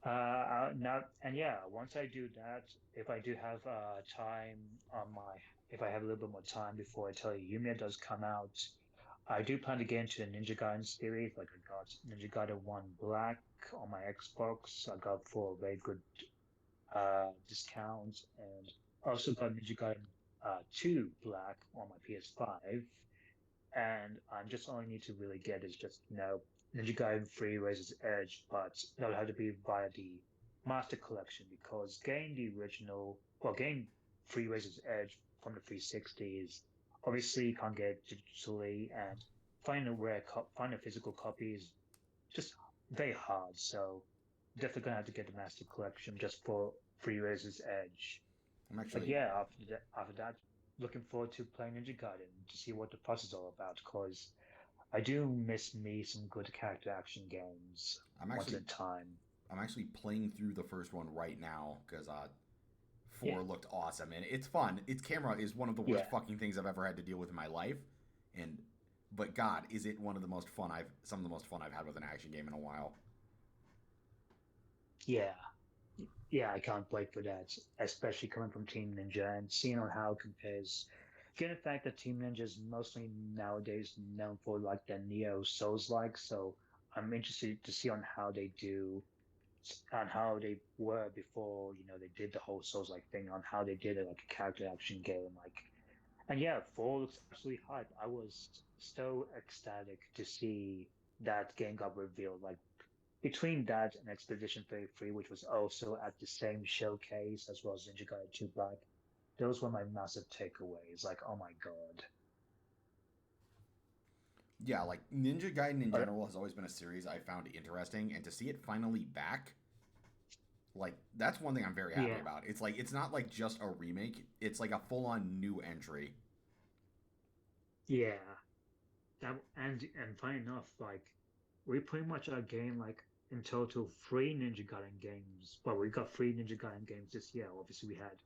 Now, and yeah, once I do that, if I do have time on my, if I have a little bit more time before I tell you, Yumiya does come out. I do plan to get into the Ninja Gaiden series. Like I got Ninja Gaiden 1 Black on my Xbox. I got for a very good discount, and also got Ninja Gaiden 2 Black on my PS5. And I'm just all I need to really get is just Ninja Gaiden 3 Razor's Edge, but that'll have to be via the Master Collection because getting the original, well, getting 3 Razor's Edge from the 360 is obviously you can't get it digitally, and finding a physical copy is just very hard. So definitely gonna have to get the Master Collection just for 3 Razor's Edge. I'm But actually yeah, after that, looking forward to playing Ninja Gaiden to see what the fuss is all about. Because I do miss me some good character action games I'm once actually in time. I'm actually playing through the first one right now because Yeah, four looked awesome and it's fun. Its camera is one of the worst yeah, fucking things I've ever had to deal with in my life, and but God, is it one of the most fun I've some of the most fun I've had with an action game in a while. yeah, yeah. I can't wait for that, especially coming from Team Ninja and seeing on how it compares. Given the fact that Team Ninja is mostly nowadays known for like the Neo Souls like, so I'm interested to see on how they do on how they were before, they did the whole Souls like thing, on how they did it like a character action game. Like, and yeah, 4 looks absolutely hype. I was so ecstatic to see that game got revealed. Like, between that and Expedition 33, which was also at the same showcase as well as Ninja Gaiden 2 Black, those were my massive takeaways. Like, oh my god. Yeah, like Ninja Gaiden in But general has always been a series I found interesting, and to see it finally back, like that's one thing I'm very happy yeah, about. It's like it's not like just a remake; it's like a full-on new entry. yeah. And funny enough, like we pretty much are getting like in total 3 Ninja Gaiden games. Well, we got 3 Ninja Gaiden games this year. Obviously, we had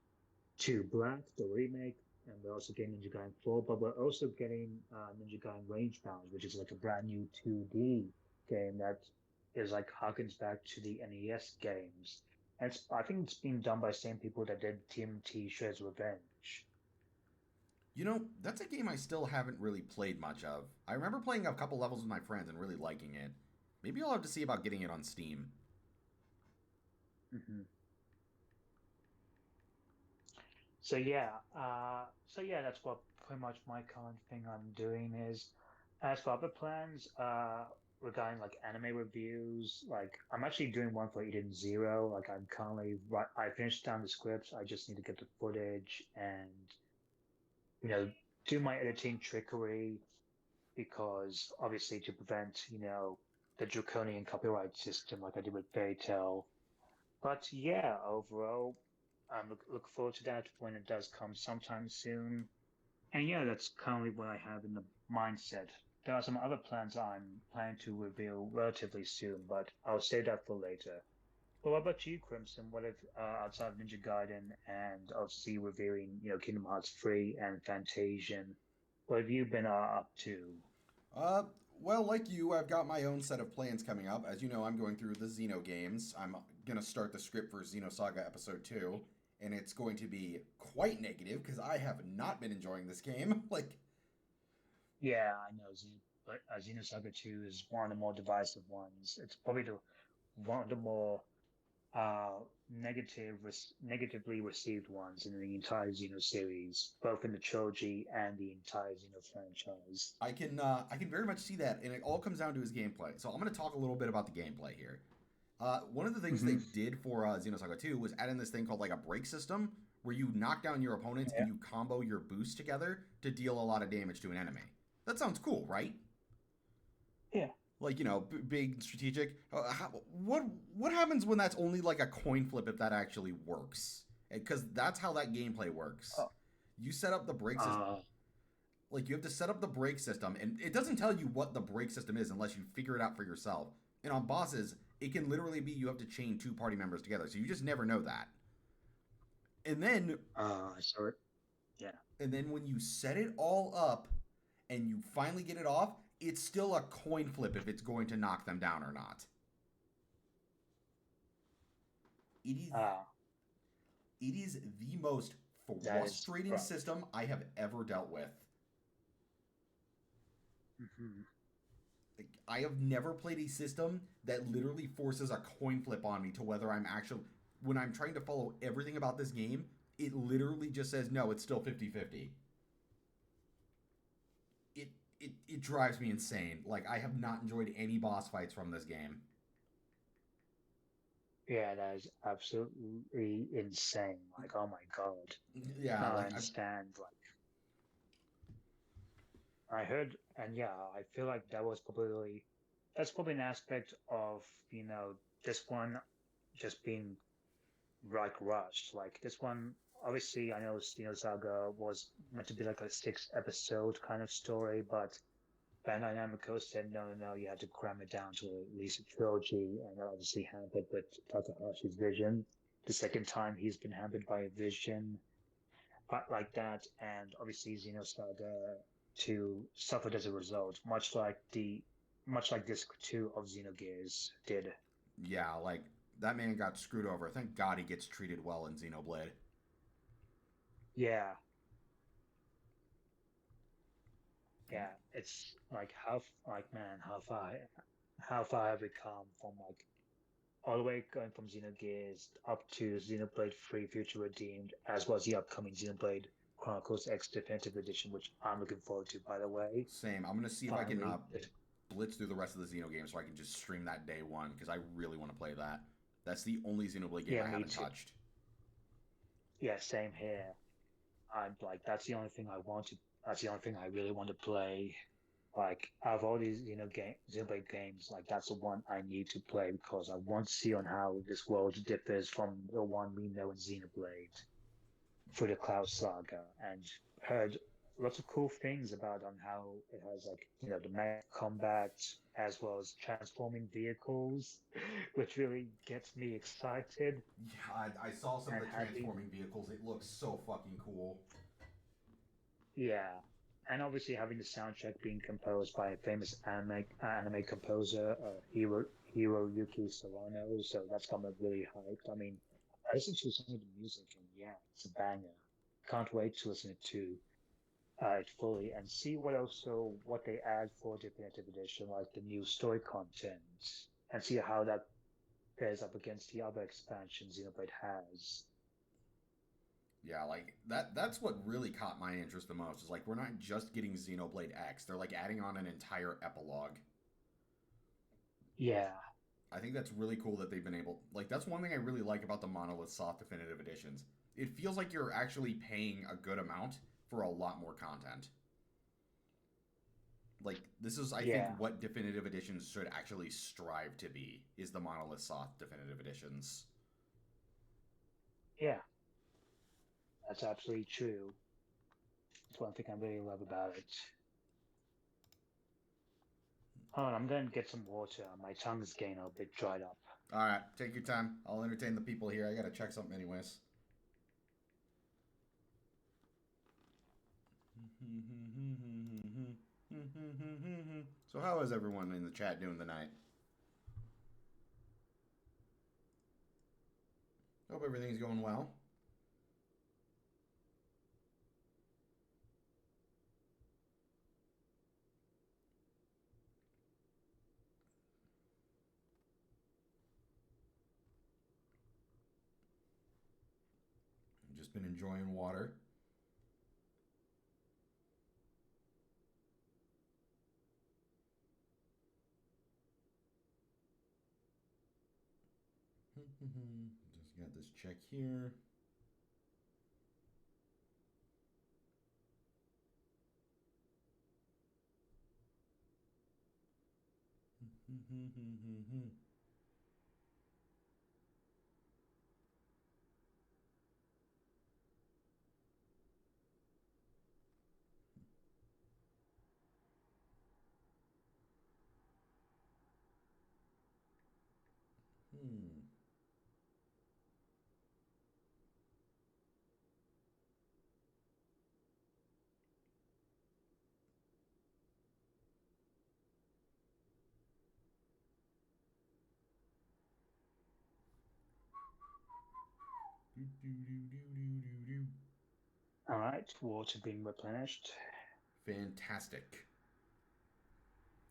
2 Black, the remake, and we're also getting Ninja Gaiden 4. But we're also getting Ninja Gaiden Range Bound, which is like a brand new 2D game that is like harkens back to the NES games. And I think it's being done by the same people that did TMT Shredder's Revenge. You know, that's a game I still haven't really played much of. I remember playing a couple levels with my friends and really liking it. Maybe I'll have to see about getting it on Steam. Hmm. So yeah, that's what pretty much my current thing I'm doing is. As for other plans, regarding like anime reviews, like I'm actually doing one for Eden Zero. Like I'm currently right, I finished down the scripts. I just need to get the footage and you know do my editing trickery because obviously to prevent the draconian copyright system like I did with Fairy Tail. But yeah, overall, look forward to that when it does come sometime soon. And yeah, that's currently what I have in the mindset. There are some other plans I'm planning to reveal relatively soon, but I'll save that for later. But what about you, Crimson? What if outside of Ninja Gaiden and obviously revealing, Kingdom Hearts 3 and Fantasian, what have you been up to? Uh, well, like you, I've got my own set of plans coming up. As you know, I'm going through the Xeno games. I'm gonna start the script for Xenosaga Episode 2, and it's going to be quite negative because I have not been enjoying this game. Like, Yeah, I know, but Xenosaga 2 is one of the more divisive ones. It's probably one of the more uh, negatively received ones in the entire Xeno series, both in the trilogy and the entire Xeno franchise. I can very much see that, and it all comes down to his gameplay. So I'm going to talk a little bit about the gameplay here. One of the things Hmm. they did for Xenosaga 2 was add in this thing called like a break system, where you knock down your opponents and Yeah, you combo your boosts together to deal a lot of damage to an enemy. That sounds cool, right? yeah. Like big strategic. What happens when that's only like a coin flip if that actually works? Because that's how that gameplay works. Oh, You set up the break system. uh, Like you have to set up the brake system, and it doesn't tell you what the brake system is unless you figure it out for yourself. And on bosses, it can literally be you have to chain two party members together, so you just never know that. And then So yeah. and then when you set it all up and you finally get it off, it's still a coin flip if it's going to knock them down or not. It is Ah, it is the most that is frustrating rough. system I have ever dealt with. Hmm. Like, I have never played a system that literally forces a coin flip on me to whether I'm actually when I'm trying to follow everything about this game, it literally just says no, it's still 50-50. It drives me insane. Like I have not enjoyed any boss fights from this game. Yeah, that is absolutely insane. Like, oh my God. Yeah, Now I like I understand. Like, I heard, and yeah, I feel like that's probably an aspect of, this one just being like rushed. Like this one, obviously, I know Saga was meant to be like a 6 episode kind of story, but Bandai Namco said no, no, no, you had to cram it down to at least a trilogy, and that obviously hampered with Takahashi's vision. The second time he's been hampered by a vision like that, and obviously Xenosaga 2 suffered as a result, much like Disc 2 of Xenogears did. yeah, like that man got screwed over. Thank God he gets treated well in Xenoblade. Yeah, yeah, it's like like man, how far have we come from like all the way going from Xenogears up to Xenoblade 3 Future Redeemed, as well as the upcoming Xenoblade Chronicles X Definitive Edition, which I'm looking forward to, by the way. Same. I'm gonna see if I can Finally, blitz through the rest of the Xeno games so I can just stream that day one because I really want to play that. That's the only Xenoblade game yeah, I me haven't too. touched. Yeah, same here. I'm like, that's the only thing I want to. That's the only thing I really want to play. Like, out of all these, Xenoblade games, like that's the one I need to play because I want to see on how this world differs from the one we know in Xenoblade through the Cloud Saga, and heard lots of cool things about on how it has like the mech combat as well as transforming vehicles, which really gets me excited Yeah, I saw some of and the having transforming vehicles. It looks so fucking cool. yeah. And obviously having the soundtrack being composed by a famous anime composer, Hiroyuki Sawano, so that's got me really hyped. I mean, I listened to some of the music and yeah, it's a banger. Can't wait to listen to it fully and see what they add for Definitive Edition, like the new story content, and see how that pairs up against the other expansions Xenoblade has. Yeah, like that's what really caught my interest the most. Is like we're not just getting Xenoblade X. They're like adding on an entire epilogue. Yeah, I think that's really cool that they've been able like that's one thing I really like about the Monolith Soft Definitive Editions. It feels like you're actually paying a good amount for a lot more content. Like this is I think yeah, what definitive editions should actually strive to be is the Monolith Soft Definitive Editions. yeah. That's absolutely true. That's one thing I really love about it. Oh, and I'm going to get some water. My tongue's getting a bit dried up. All right, take your time. I'll entertain the people here. I gotta check something anyways. So how is everyone in the chat doing tonight? Hope everything's going well. Just been enjoying water. Just got this check here. All right, water being replenished. Fantastic.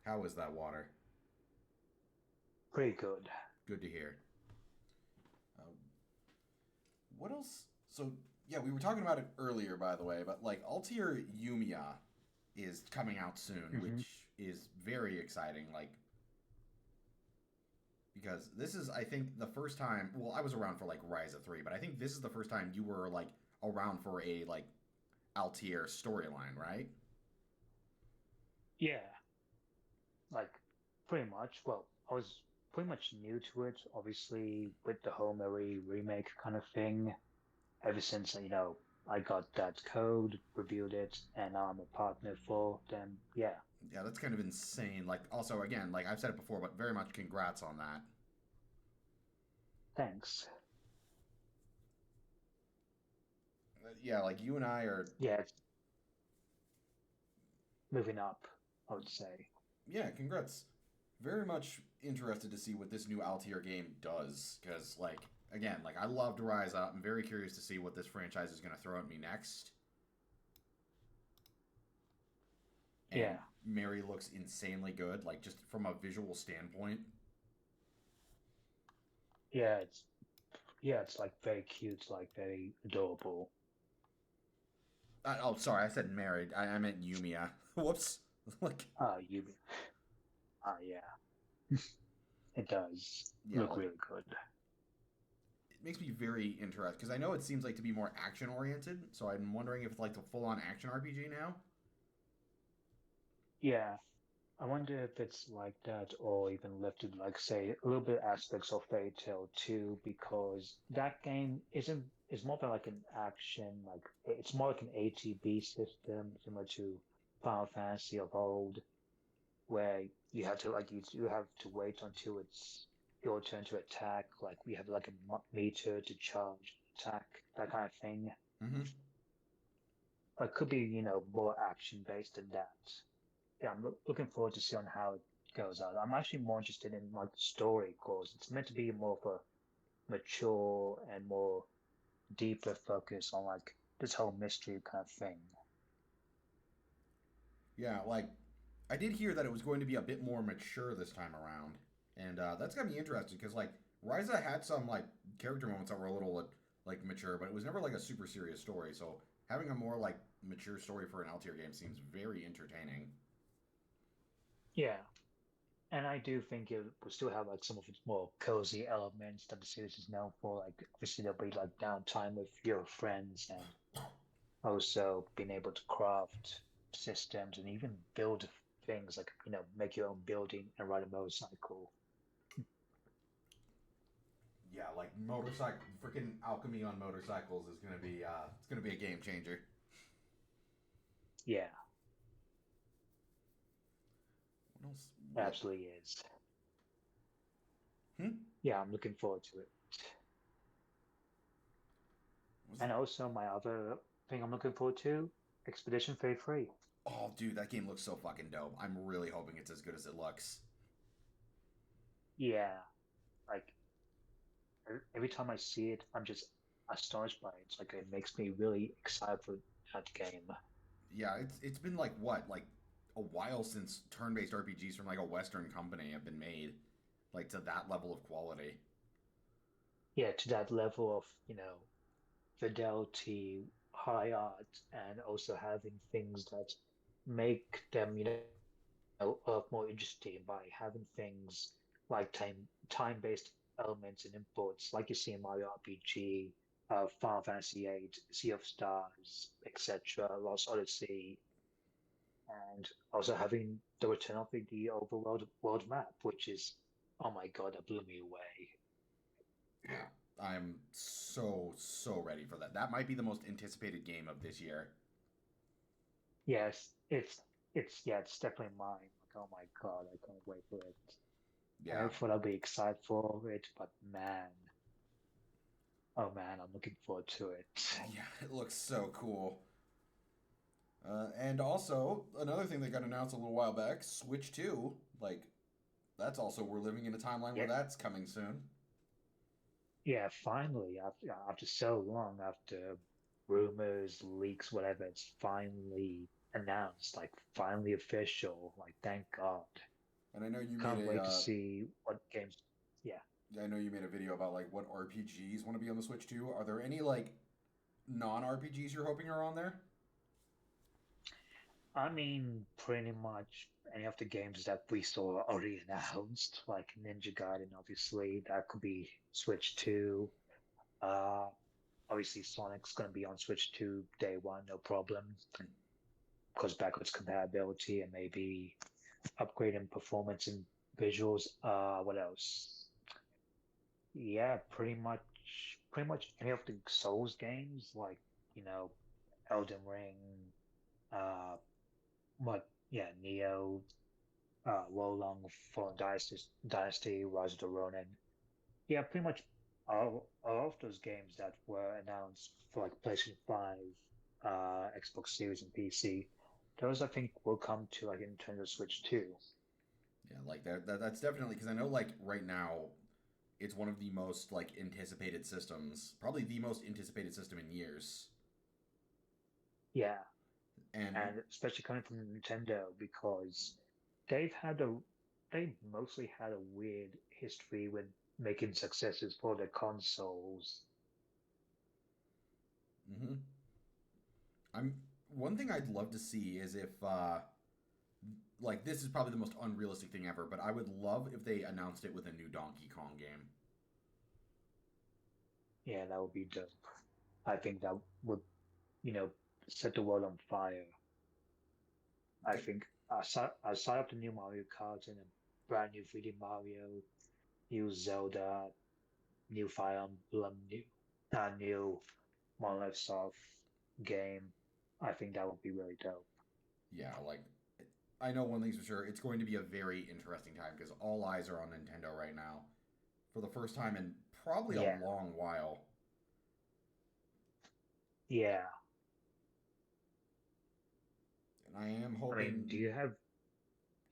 How is that water? Pretty good. Good to hear. What else? So, yeah, we were talking about it earlier, by the way, but like Altair Yumiya is coming out soon, Mm-hmm. which is very exciting. Like, because this is, I think, the first time. Well, I was around for like Rise of 3, but I think this is the first time you were like around for a like Altair storyline, right? Yeah, like pretty much. Well, I was pretty much new to it, obviously, with the whole Mary remake kind of thing. Ever since, I got that code, reviewed it, and now I'm a partner for them. Yeah, Yeah, that's kind of insane. Like, also, again, like I've said it before, but very much congrats on that. thanks. Yeah, like you and I are. Yeah, it's moving up, I would say. Yeah, congrats. Very much interested to see what this new Altair game does, because, like, again, like I loved Rise Up. I'm very curious to see what this franchise is going to throw at me next. And Yeah, Mary looks insanely good, like just from a visual standpoint. yeah, it's like very cute, like very adorable. Oh, sorry, I said married. I meant Yumiya. Whoops. Like, You, yeah, it does yeah, look like really good. it makes me very interested because I know it seems like to be more action oriented. So I'm wondering if it's like the full on action RPG now. Yeah, I wonder if it's like that or even lifted, like, say, a little bit aspects of Fairy Tail 2, because that game is more of like an action, like, it's more like an ATB system, similar to Final Fantasy of old, where you have to, like, you have to wait until it's your turn to attack, like, we have like a meter to charge, attack, that kind of thing. Mm-hmm. It could be, more action based than that. Yeah, I'm looking forward to seeing how it goes out. I'm actually more interested in like the story because it's meant to be more of a mature and more deeper focus on like this whole mystery kind of thing. Yeah, like I did hear that it was going to be a bit more mature this time around, and that's got me interested because like Ryza had some like character moments that were a little like mature, but it was never like a super serious story. So having a more like mature story for an Altair game seems very entertaining. Yeah, and I do think it will still have like some of its more cozy elements that the series is known for. Like obviously there'll be like downtime with your friends and also being able to craft systems and even build things like make your own building and ride a motorcycle. Yeah, like motorcycle, freaking alchemy on motorcycles is gonna be it's gonna be a game changer. Yeah, What else? What? absolutely is. Hmm? Yeah, I'm looking forward to it. Was it? And also my other thing I'm looking forward to, Expedition 33. Oh, dude, that game looks so fucking dope. I'm really hoping it's as good as it looks. Yeah, like every time I see it, I'm just astonished by it. It's like it makes me really excited for that game. Yeah, it's been like what, like a while since turn-based RPGs from like a Western company have been made, like to that level of quality. Yeah, to that level of, fidelity, high art, and also having things that make them, more interesting by having things like time-based elements and inputs, like you see in Mario RPG, Final Fantasy VIII, Sea of Stars, etc., Lost Odyssey, and also having the return of the overworld world map, which is, oh my god, that blew me away. Yeah, I'm so ready for that. That might be the most anticipated game of this year. Yes, it's definitely mine. Like, oh my god, I can't wait for it. Yeah. I thought I'd be excited for it, but man, oh man, I'm looking forward to it. Yeah, it looks so cool. And also, another thing that got announced a little while back, Switch 2. Like, that's also, we're living in a timeline where Yeah, that's coming soon. yeah, finally, after so long, after rumors, leaks, whatever, it's finally announced, like finally official. Like, thank God. And I know you made Can't a, wait to see what games. Yeah, I know you made a video about like what RPGs want to be on the Switch 2. Are there any like non-RPGs you're hoping are on there? I mean, pretty much any of the games that we saw already announced, like Ninja Gaiden, obviously, that could be Switch 2. Uh, Obviously, Sonic's going to be on Switch 2 day one, no problem, because backwards compatibility and maybe upgrade in performance and visuals. What else? Yeah, pretty much any of the Souls games, like, you know, Elden Ring, uh, yeah, Neo, Wolong, Fallen Dynasty, Rise of the Ronin. Yeah, pretty much all of those games that were announced for like PlayStation 5, Xbox Series and PC, those I think will come to like Nintendo Switch too. Yeah, like that's definitely because I know like right now it's one of the most like anticipated systems, probably the most anticipated system in years. Yeah, And and especially coming from Nintendo because they've had a they mostly had a weird history with making successes for their consoles. mhm. I'm one thing I'd love to see is if like this is probably the most unrealistic thing ever, but I would love if they announced it with a new Donkey Kong game. Yeah, that would be dope. I think that would, you know, set the world on fire. I Like, think aside of the new Mario Kart and a brand new 3D Mario, new Zelda, new Fire Emblem, new Monolith Soft game, I think that would be really dope. yeah, like I know one thing's for sure, it's going to be a very interesting time because all eyes are on Nintendo right now for the first time in probably a Yeah, long while. yeah. And I am I mean, hoping.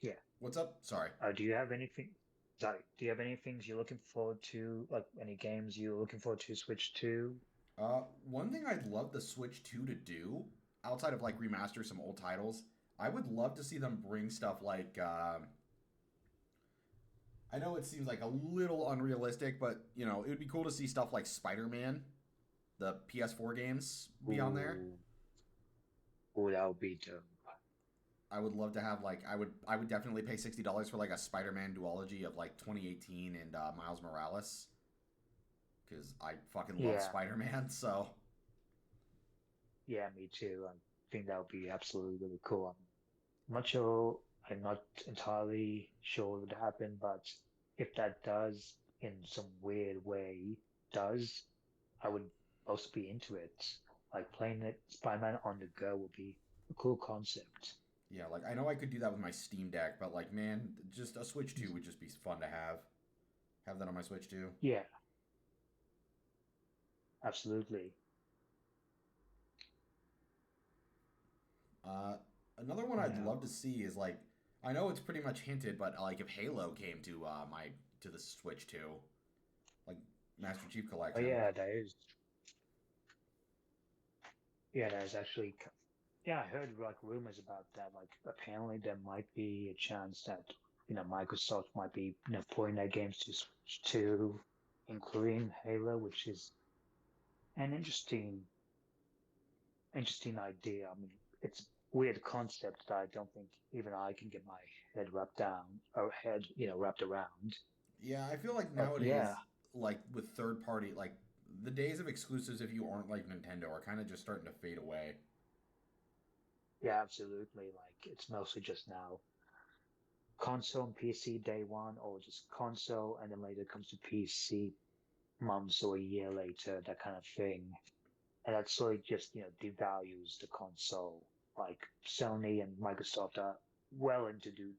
yeah, What's up? Sorry. do you have anything, sorry, do you have any things you're looking forward to, like any games you're looking forward to Switch to? One thing I'd love the Switch 2 to do, outside of like remaster some old titles, I would love to see them bring stuff like. I know it seems like a little unrealistic, but you know, it would be cool to see stuff like Spider Man, the PS4 games, be on there. Ooh, ooh, that would be dope. I would love to have like I would definitely pay $60 for like a Spider-Man duology of like 2018 and Miles Morales because I fucking love Yeah, Spider-Man. So yeah, me too. I think that would be absolutely really cool. I'm not sure, I'm not entirely sure what would happen, but if that does, in some weird way, does, I would also be into it. Like playing it, Spider-Man on the go would be a cool concept. yeah, like I know I could do that with my Steam Deck, but like man, just a Switch 2 would just be fun to have. Have that on my Switch 2. Yeah, absolutely. Uh, Another one I'd Yeah. love to see is like I know it's pretty much hinted, but like if Halo came to my to the Switch 2, like Master Chief Oh Collection. yeah, there is. Yeah, there's actually. Yeah, I heard like rumors about that. Like apparently there might be a chance that Microsoft might be porting their games to Switch 2, including Halo, which is an interesting idea. I mean, it's a weird concept that I don't think even I can get my head wrapped down or head wrapped around. Yeah, I feel like But yeah, nowadays, like with third party, like the days of exclusives, if you aren't like Nintendo, are kind of just starting to fade away. yeah, absolutely. Like it's mostly just now console and PC day one, or just console and then later comes to PC months or a year later, that kind of thing. And that sort of just, devalues the console. Like Sony and Microsoft are well into doing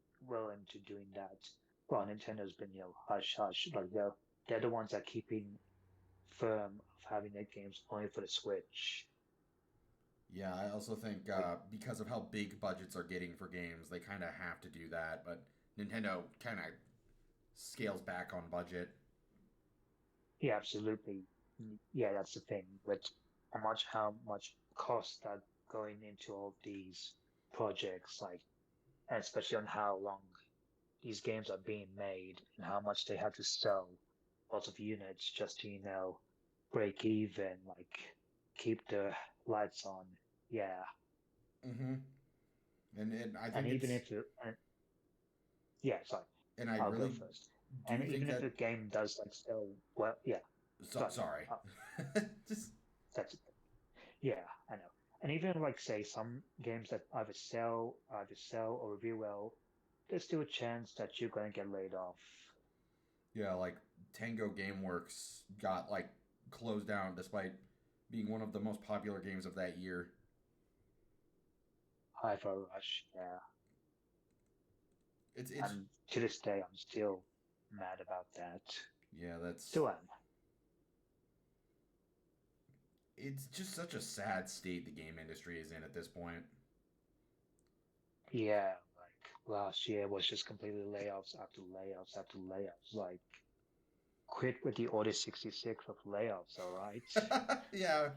that. well, Nintendo's been, hush hush. Like they're the ones that are keeping firm of having their games only for the Switch. Yeah, I also think Like, because of how big budgets are getting for games, they kind of have to do that. But Nintendo kind of scales back on budget. yeah, absolutely. Yeah, that's the thing. But how much cost that going into all these projects, like, and especially on how long these games are being made and how much they have to sell lots of units just to, break even, like keep the lights on. Yeah. Mm-hmm. And I And think even it's if you, and, yeah, sorry, and I I'll go really first. do And think even if that. the game does like sell well, yeah, sorry, Sorry. uh, Just that's yeah, I know. And even like say some games that either sell or review well, there's still a chance that you're gonna get laid off. yeah, like Tango Gameworks got like closed down despite being one of the most popular games of that year. Hi for Rush, yeah. It's And to this day, I'm still mad about that. yeah, that's Still am. it's just such a sad state the game industry is in at this point. Yeah, like last year was just completely layoffs after layoffs after layoffs. Like, quit with the Order 66 of layoffs, all right? Yeah,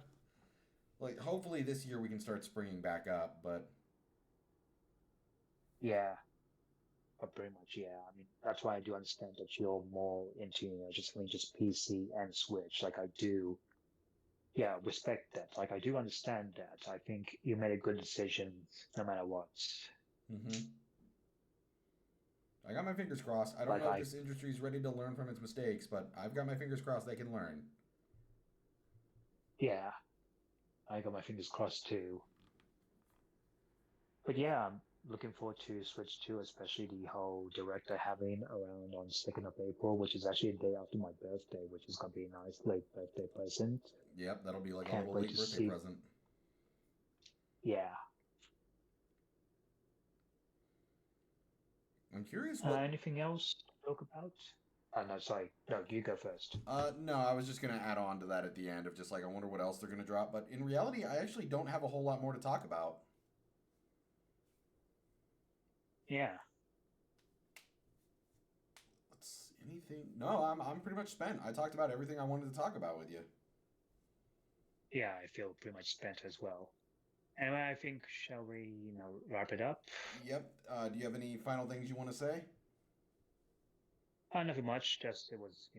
like hopefully this year we can start springing back up, but Yeah, but pretty much, yeah. I mean, that's why I do understand that you're more into, just PC and Switch. Like, I do, yeah, respect that. Like, I do understand that. I think you made a good decision no matter what. mm-hmm. I got my fingers crossed. I don't Like, know if this industry is ready to learn from its mistakes, but I've got my fingers crossed they can learn. yeah, I got my fingers crossed too. But yeah, I'm looking forward to Switch 2, especially the whole direct they're having around on 2nd of April, which is actually a day after my birthday, which is going to be a nice late birthday present. Yep, that'll be like a Can't little wait late to birthday see. present. Yeah. I'm curious what. Anything else to talk about? No, sorry. No, you go first. No, I was just gonna add on to that at the end of just like I wonder what else they're gonna drop. But in reality, I actually don't have a whole lot more to talk about. Yeah. Let's anything. No, I'm pretty much spent. I talked about everything I wanted to talk about with you. Yeah, I feel pretty much spent as well. Anyway, I think, shall we, wrap it up? Yep. Do you have any final things you want to say? Nothing much, just it was,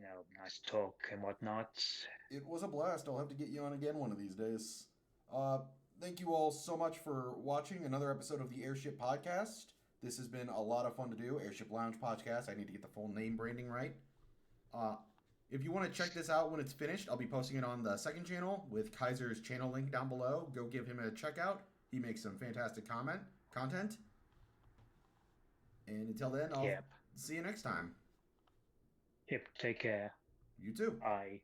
nice talk and whatnot. It was a blast. I'll have to get you on again one of these days. Uh, Thank you all so much for watching another episode of the Airship Podcast. This has been a lot of fun to do. Airship Lounge Podcast. I need to get the full name branding right. If you want to check this out when it's finished, I'll be posting it on the second channel with Kaiser's channel link down below. Go give him a check out. He makes some fantastic content. And until then, I'll Yep. see you next time. Yep, take care. You too. Bye.